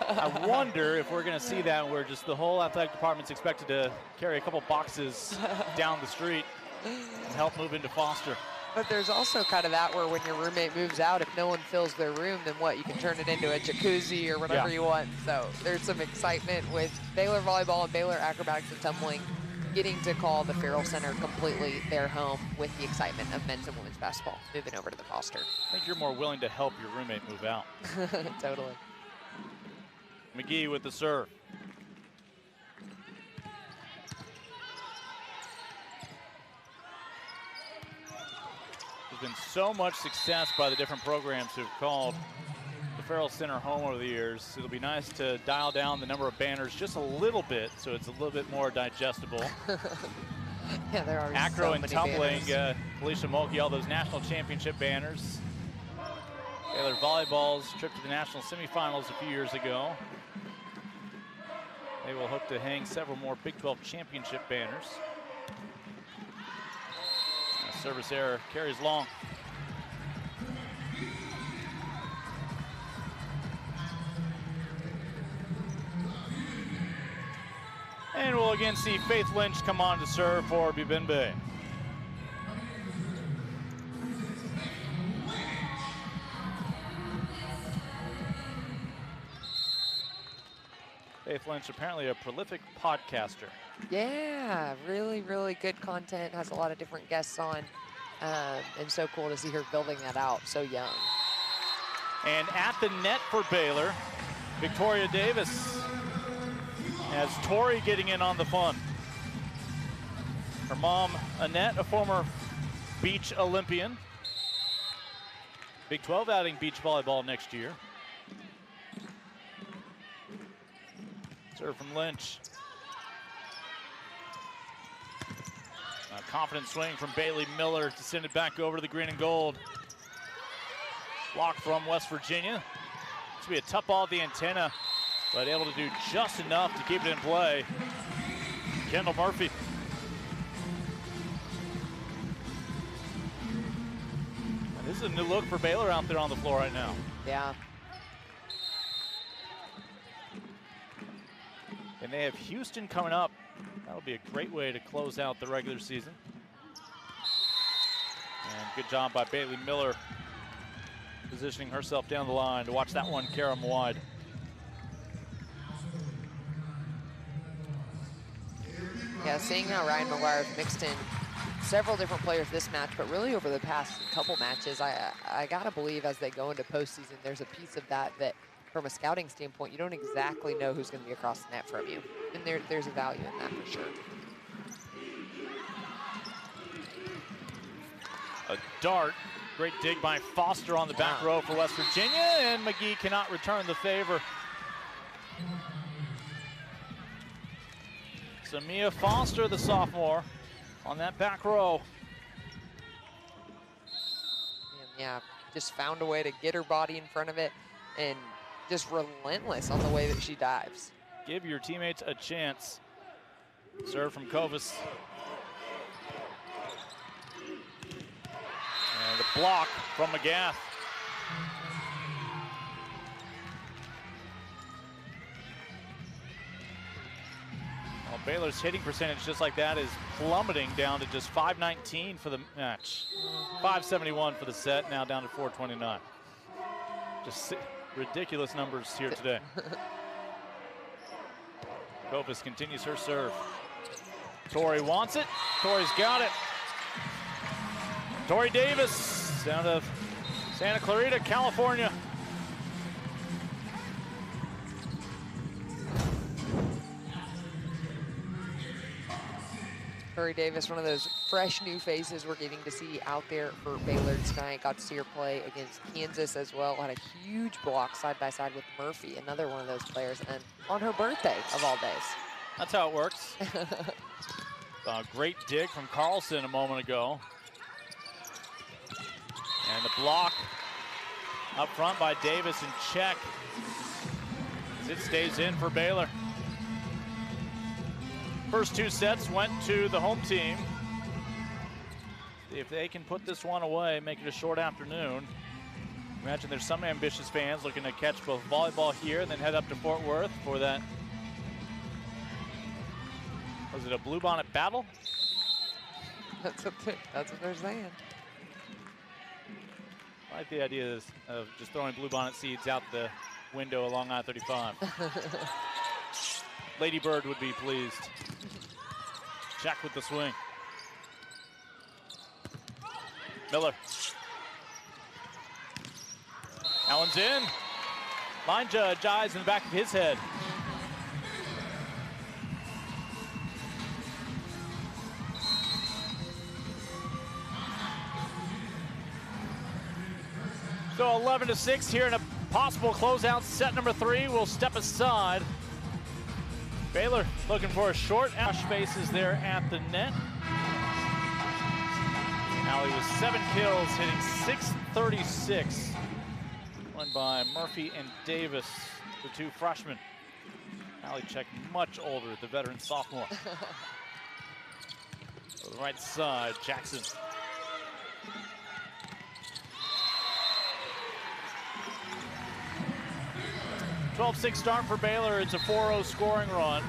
I wonder if we're going to see that where just the whole athletic department's expected to carry a couple boxes down the street and help move into Foster. But there's also kind of that where when your roommate moves out, if no one fills their room, then what? You can turn it into a jacuzzi or whatever you want. So there's some excitement with Baylor volleyball and Baylor acrobatics and tumbling getting to call the Farrell Center completely their home with the excitement of men's and women's basketball moving over to the Foster. I think you're more willing to help your roommate move out. Totally. McGee with the serve. There's been so much success by the different programs who've called the Farrell Center home over the years. It'll be nice to dial down the number of banners just a little bit so it's a little bit more digestible. Yeah, there are Acro so and many tumbling, banners. Felicia Mulkey, all those national championship banners. Baylor volleyball's trip to the national semifinals a few years ago. They will hope to hang several more Big 12 championship banners. Service error carries long. And we'll again see Faith Lynch come on to serve for Bibembe. Faith Lynch, apparently a prolific podcaster. Yeah, really, really good content. Has a lot of different guests on. And so cool to see her building that out so young. And at the net for Baylor, Victoria Davis has Tori getting in on the fun. Her mom, Annette, a former beach Olympian. Big 12 adding beach volleyball next year. Serve from Lynch. A confident swing from Bailey Miller to send it back over to the green and gold. Block from West Virginia. This will be a tough ball at the antenna, but able to do just enough to keep it in play. Kendall Murphy. And this is a new look for Baylor out there on the floor right now. Yeah. And they have Houston coming up. That'll be a great way to close out the regular season. And good job by Bailey Miller, positioning herself down the line to watch that one carry them wide. Yeah, seeing how Ryan McGuire has mixed in several different players this match, but really over the past couple matches, I gotta believe as they go into postseason, there's a piece of that from a scouting standpoint, you don't exactly know who's going to be across the net from you. And there's a value in that for sure. A dart. Great dig by Foster on the back row for West Virginia, and McGee cannot return the favor. So Mia Foster, the sophomore, on that back row. And yeah, just found a way to get her body in front of it and just relentless on the way that she dives. Give your teammates a chance. Serve from Kovas. And a block from McGath. Baylor's hitting percentage just like that is plummeting down to just .519 for the match. .571 for the set, now down to .429. Just ridiculous numbers here today. Kopas continues her serve. Tori wants it. Tori's got it. Tori Davis down to Santa Clarita, California. Tori Davis, one of those fresh new faces we're getting to see out there for Baylor tonight. Got to see her play against Kansas as well. Had a huge block side by side with Murphy, another one of those players, and on her birthday of all days. That's how it works. A great dig from Carlson a moment ago. And the block up front by Davis and check. As it stays in for Baylor. First two sets went to the home team. If they can put this one away, make it a short afternoon. Imagine there's some ambitious fans looking to catch both volleyball here and then head up to Fort Worth for that. Was it a Bluebonnet battle? That's what they're saying. I like the idea of just throwing Bluebonnet seeds out the window along I-35. Lady Bird would be pleased. Check with the swing. Miller. That one's in. Line judge eyes in the back of his head. So 11-6 here in a possible closeout. Set number 3 will step aside. Baylor looking for a short. Spaces there at the net. Allie with 7 kills, hitting .636. Won by Murphy and Davis, the two freshmen. Allie Check, much older, the veteran sophomore. To the right side, Jackson. .12-6 start for Baylor. It's a 4-0 scoring run.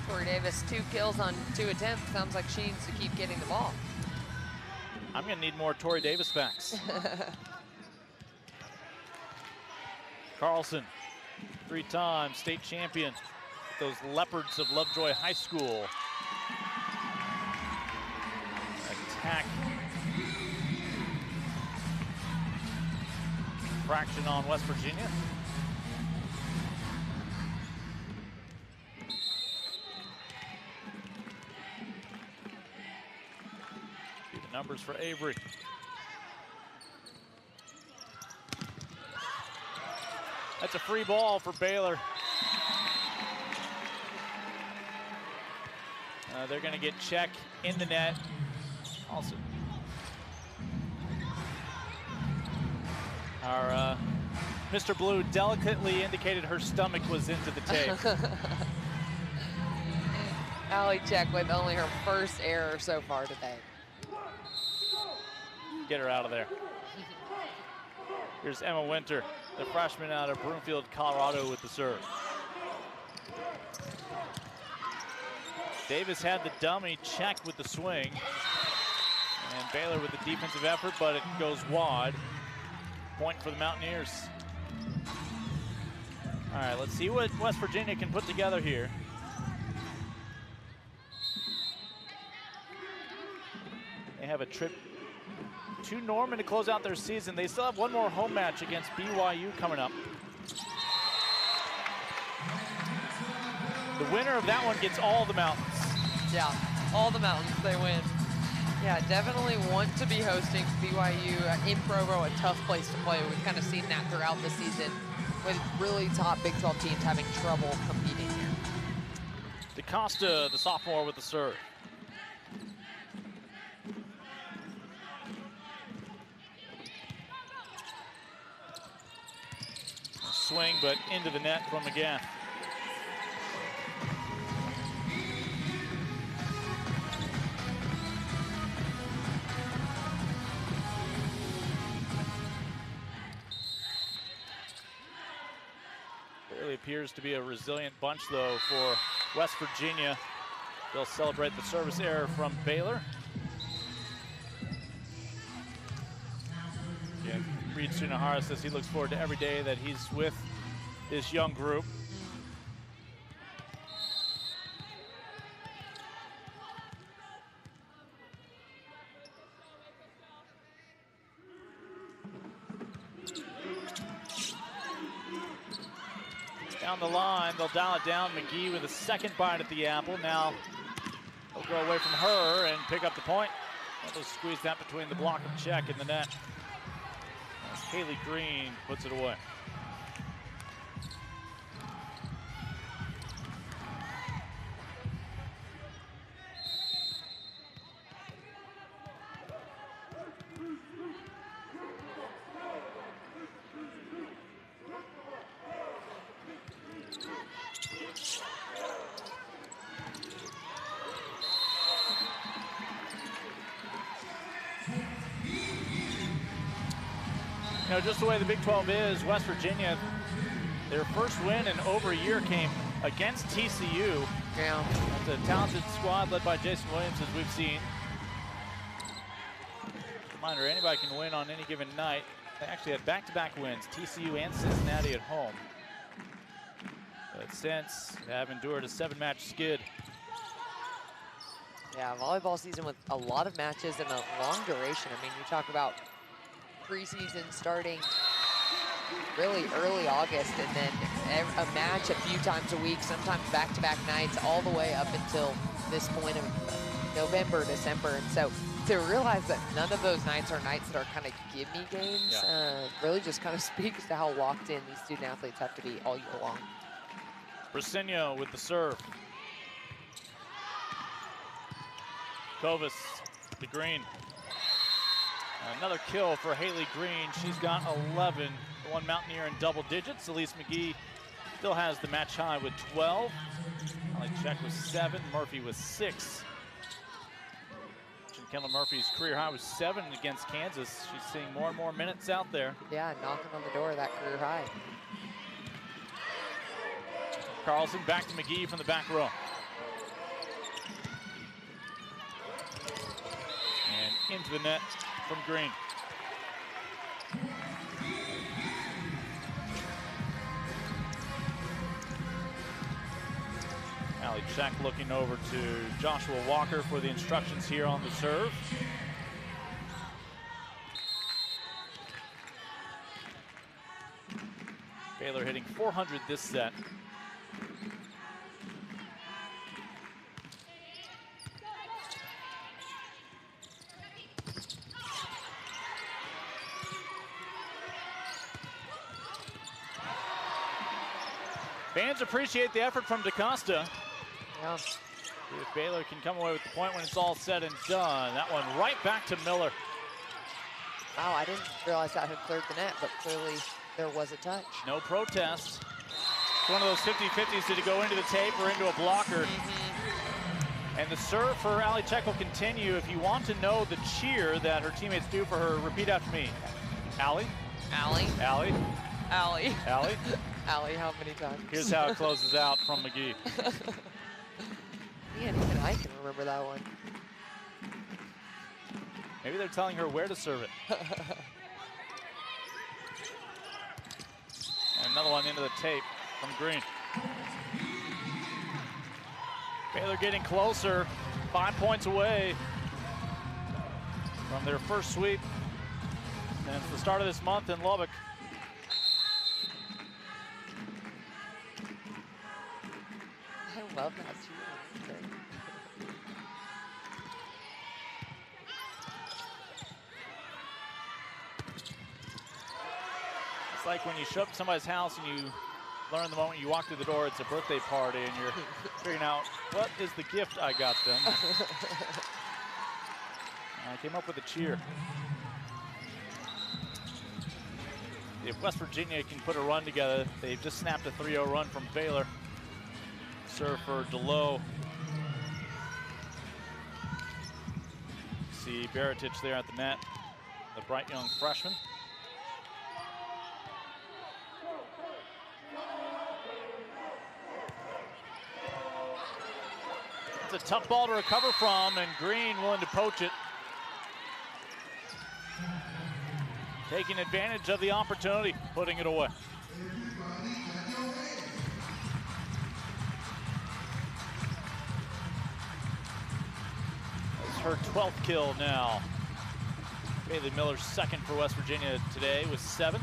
Tori Davis, 2 kills on 2 attempts. Sounds like she needs to keep getting the ball. I'm going to need more Tori Davis facts. Carlson, 3-time state champion. Those Leopards of Lovejoy High School. Attack. Fraction on West Virginia. See the numbers for Avery. That's a free ball for Baylor. They're going to get Check in the net. Also, our Mr. Blue delicately indicated her stomach was into the tape. Allie Check with only her first error so far today. Get her out of there. Here's Emma Winter, the freshman out of Broomfield, Colorado, with the serve. Davis had the dummy. Check with the swing. And Baylor with the defensive effort, but it goes wide. Point for the Mountaineers. All right, let's see what West Virginia can put together here. They have a trip to Norman to close out their season. They still have one more home match against BYU coming up. The winner of that one gets all the mountains. Yeah, all the mountains they win. Yeah, definitely want to be hosting BYU in Provo, a tough place to play. We've kind of seen that throughout the season with really top Big 12 teams having trouble competing here. DaCosta, the sophomore, with the serve. Swing, but into the net from McGann. Really appears to be a resilient bunch, though, for West Virginia. They'll celebrate the service error from Baylor. Yeah, Reed Sunahara says he looks forward to every day that he's with this young group. Down the line, they'll dial it down. McGee with a second bite at the apple. Now they'll go away from her and pick up the point. They'll squeeze that between the block and check in the net. As Haley Green puts it away. You know, just the way the Big 12 is, West Virginia, their first win in over a year came against TCU. Yeah. It's a talented squad led by Jason Williams, as we've seen. Reminder, anybody can win on any given night. They actually had back-to-back wins, TCU and Cincinnati at home. But since have endured a 7-match skid. Yeah, volleyball season with a lot of matches and a long duration. I mean, you talk about preseason starting really early August, and then a match a few times a week, sometimes back-to-back nights, all the way up until this point of November, December. And so to realize that none of those nights are nights that are kind of give-me games, really just kind of speaks to how locked in these student athletes have to be all year long. Briseño with the serve. Kovas to Green. Another kill for Haley Green. She's got 11. The one Mountaineer in double digits. Elise McGee still has the match high with 12. Allie Check with 7. Murphy with 6. Kendall Murphy's career high was 7 against Kansas. She's seeing more and more minutes out there. Yeah, knocking on the door of that career high. Carlson back to McGee from the back row. And into the net from Green. Allie Check looking over to Joshua Walker for the instructions here on the serve. Baylor hitting 400 this set. Fans appreciate the effort from DaCosta. Yeah. See if Baylor can come away with the point when it's all said and done. That one right back to Miller. Wow, I didn't realize that had cleared the net, but clearly there was a touch. No protest. It's one of those 50-50s. Did it go into the tape or into a blocker? And the serve for Allie Check will continue. If you want to know the cheer that her teammates do for her, repeat after me. Allie. Allie. Allie. Allie. Allie. Allie, how many times? Here's how it closes out from McGee. Man, even I can remember that one. Maybe they're telling her where to serve it. And another one into the tape from Green. Baylor getting closer, 5 points away from their first sweep since the start of this month in Lubbock. I love that cheer. It's like when you show up to somebody's house and you learn the moment you walk through the door it's a birthday party and you're figuring out what is the gift I got them. I came up with a cheer. If West Virginia can put a run together, they've just snapped a 3-0 run from Baylor. Serve for DeLoe. See Baratich there at the net, the bright young freshman. That's a tough ball to recover from, and Green willing to poach it. Taking advantage of the opportunity, putting it away. That's her 12th kill now. Bailey Miller's second for West Virginia today with 7.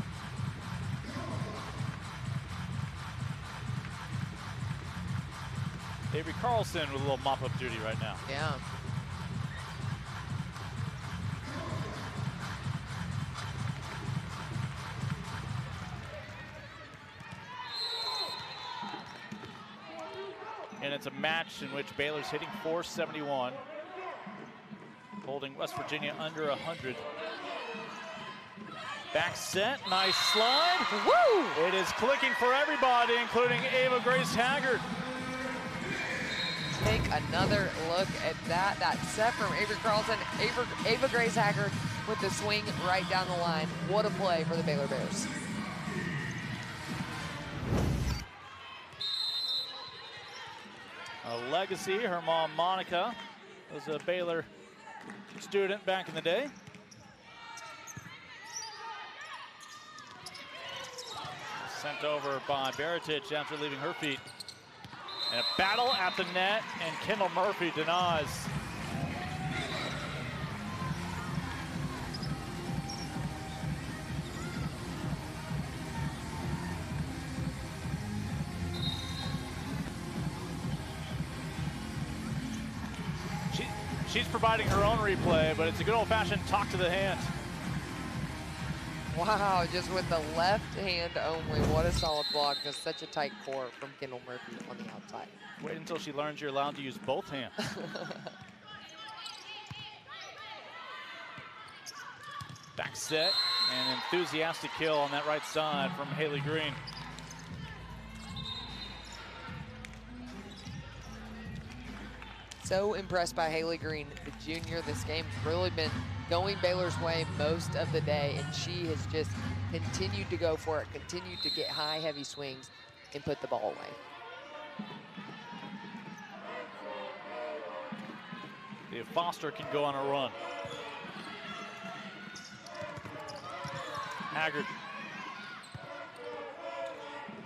Avery Carlson with a little mop-up duty right now. Yeah. And it's a match in which Baylor's hitting .471, holding West Virginia under 100. Back set, nice slide. Woo! It is clicking for everybody, including Ava Grace Haggard. Take another look at that. That set from Avery Carlson. Ava Grace Haggard with the swing right down the line. What a play for the Baylor Bears. A legacy, her mom Monica was a Baylor student back in the day. Sent over by Baratic after leaving her feet. And a battle at the net, and Kendall Murphy denies. She's providing her own replay, but it's a good old-fashioned talk to the hand. Wow, just with the left hand only. What a solid block. Just such a tight core from Kendall Murphy on the outside. Wait until she learns you're allowed to use both hands. Back set, and enthusiastic kill on that right side from Haley Green. So impressed by Haley Green, the junior. This game's really been going Baylor's way most of the day, and she has just continued to go for it, continued to get high, heavy swings, and put the ball away. If Foster can go on a run. Haggard.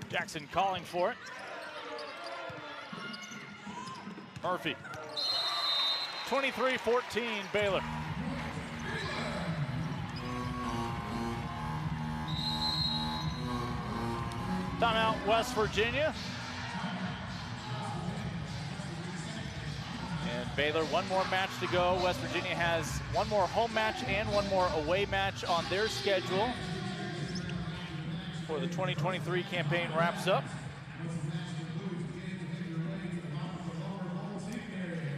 Jackson calling for it. Murphy. 23-14 Baylor. Timeout West Virginia. And Baylor, one more match to go. West Virginia has one more home match and one more away match on their schedule before the 2023 campaign wraps up.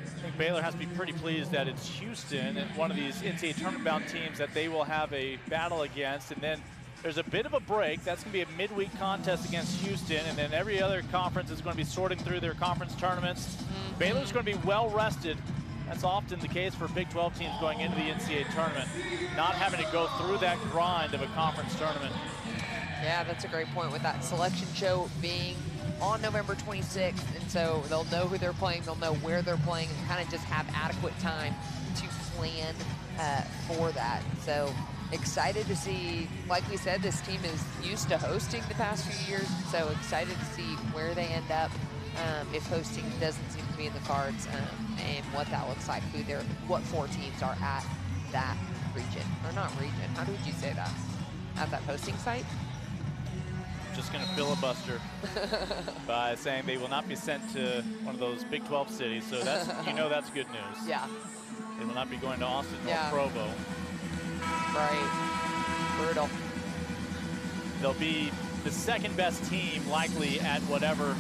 I think Baylor has to be pretty pleased that it's Houston and one of these NCAA tournament-bound teams that they will have a battle against, and then there's a bit of a break. That's going to be a midweek contest against Houston, and then every other conference is going to be sorting through their conference tournaments. Baylor's going to be well rested. That's often the case for Big 12 teams going into the NCAA tournament, not having to go through that grind of a conference tournament. Yeah, that's a great point with that selection show being on November 26th, and so they'll know who they're playing, they'll know where they're playing, and kind of just have adequate time to plan for that. So excited to see, like we said, this team is used to hosting the past few years, so excited to see where they end up if hosting doesn't seem to be in the cards, and what that looks like, what 4 teams are at that region, or not region, how would you say that? At that hosting site? Just going to filibuster by saying they will not be sent to one of those Big 12 cities, so that's, you know, that's good news. Yeah. They will not be going to Austin or Yeah. Provo. Right. Brutal. They'll be the second best team likely at whatever.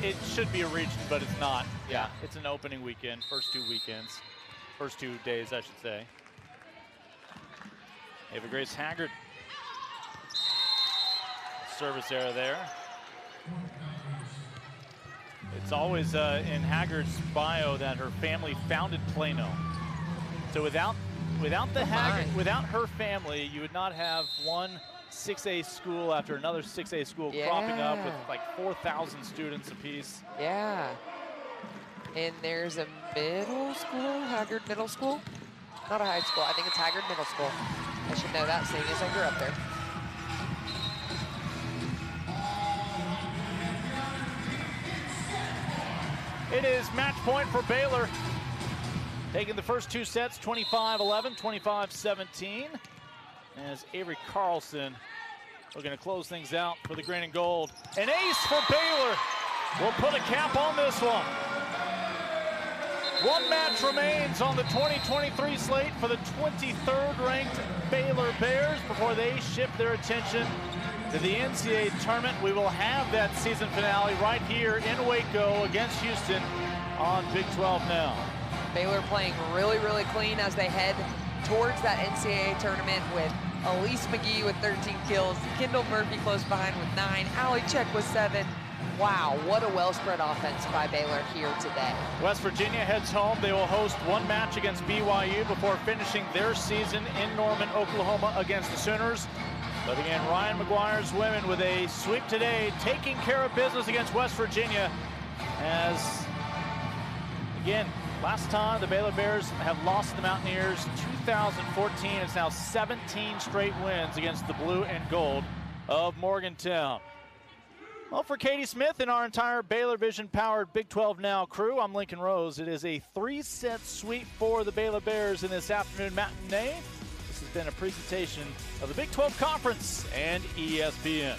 It should be a region, but it's not. Yeah, it's an opening weekend, first 2 weekends. First 2 days, I should say. Ava Grace Haggard. Service error there. It's always in Haggard's bio that her family founded Plano. So without her family, you would not have one 6A school after another 6A school cropping up with like 4,000 students apiece. Yeah. And there's a middle school, Haggard Middle School. Not a high school, I think it's Haggard Middle School. I should know that, seeing as I grew up there. It is match point for Baylor. Taking the first 2 sets, 25-11, 25-17. As Avery Carlson looking to close things out for the green and gold. An ace for Baylor. We'll put a cap on this one. One match remains on the 2023 slate for the 23rd ranked Baylor Bears before they shift their attention to the NCAA tournament. We will have that season finale right here in Waco against Houston on Big 12 Now. Baylor playing really, really clean as they head towards that NCAA tournament with Elise McGee with 13 kills, Kendall Murphy close behind with 9, Allie Check with 7. Wow, what a well-spread offense by Baylor here today. West Virginia heads home. They will host one match against BYU before finishing their season in Norman, Oklahoma against the Sooners. But again, Ryan McGuire's women with a sweep today, taking care of business against West Virginia. As, again, last time the Baylor Bears have lost to the Mountaineers, 2014. It's now 17 straight wins against the blue and gold of Morgantown. Well, for Katie Smith and our entire Baylor Vision-powered Big 12 Now crew, I'm Lincoln Rose. It is a 3-set sweep for the Baylor Bears in this afternoon matinee. This has been a presentation of the Big 12 Conference and ESPN.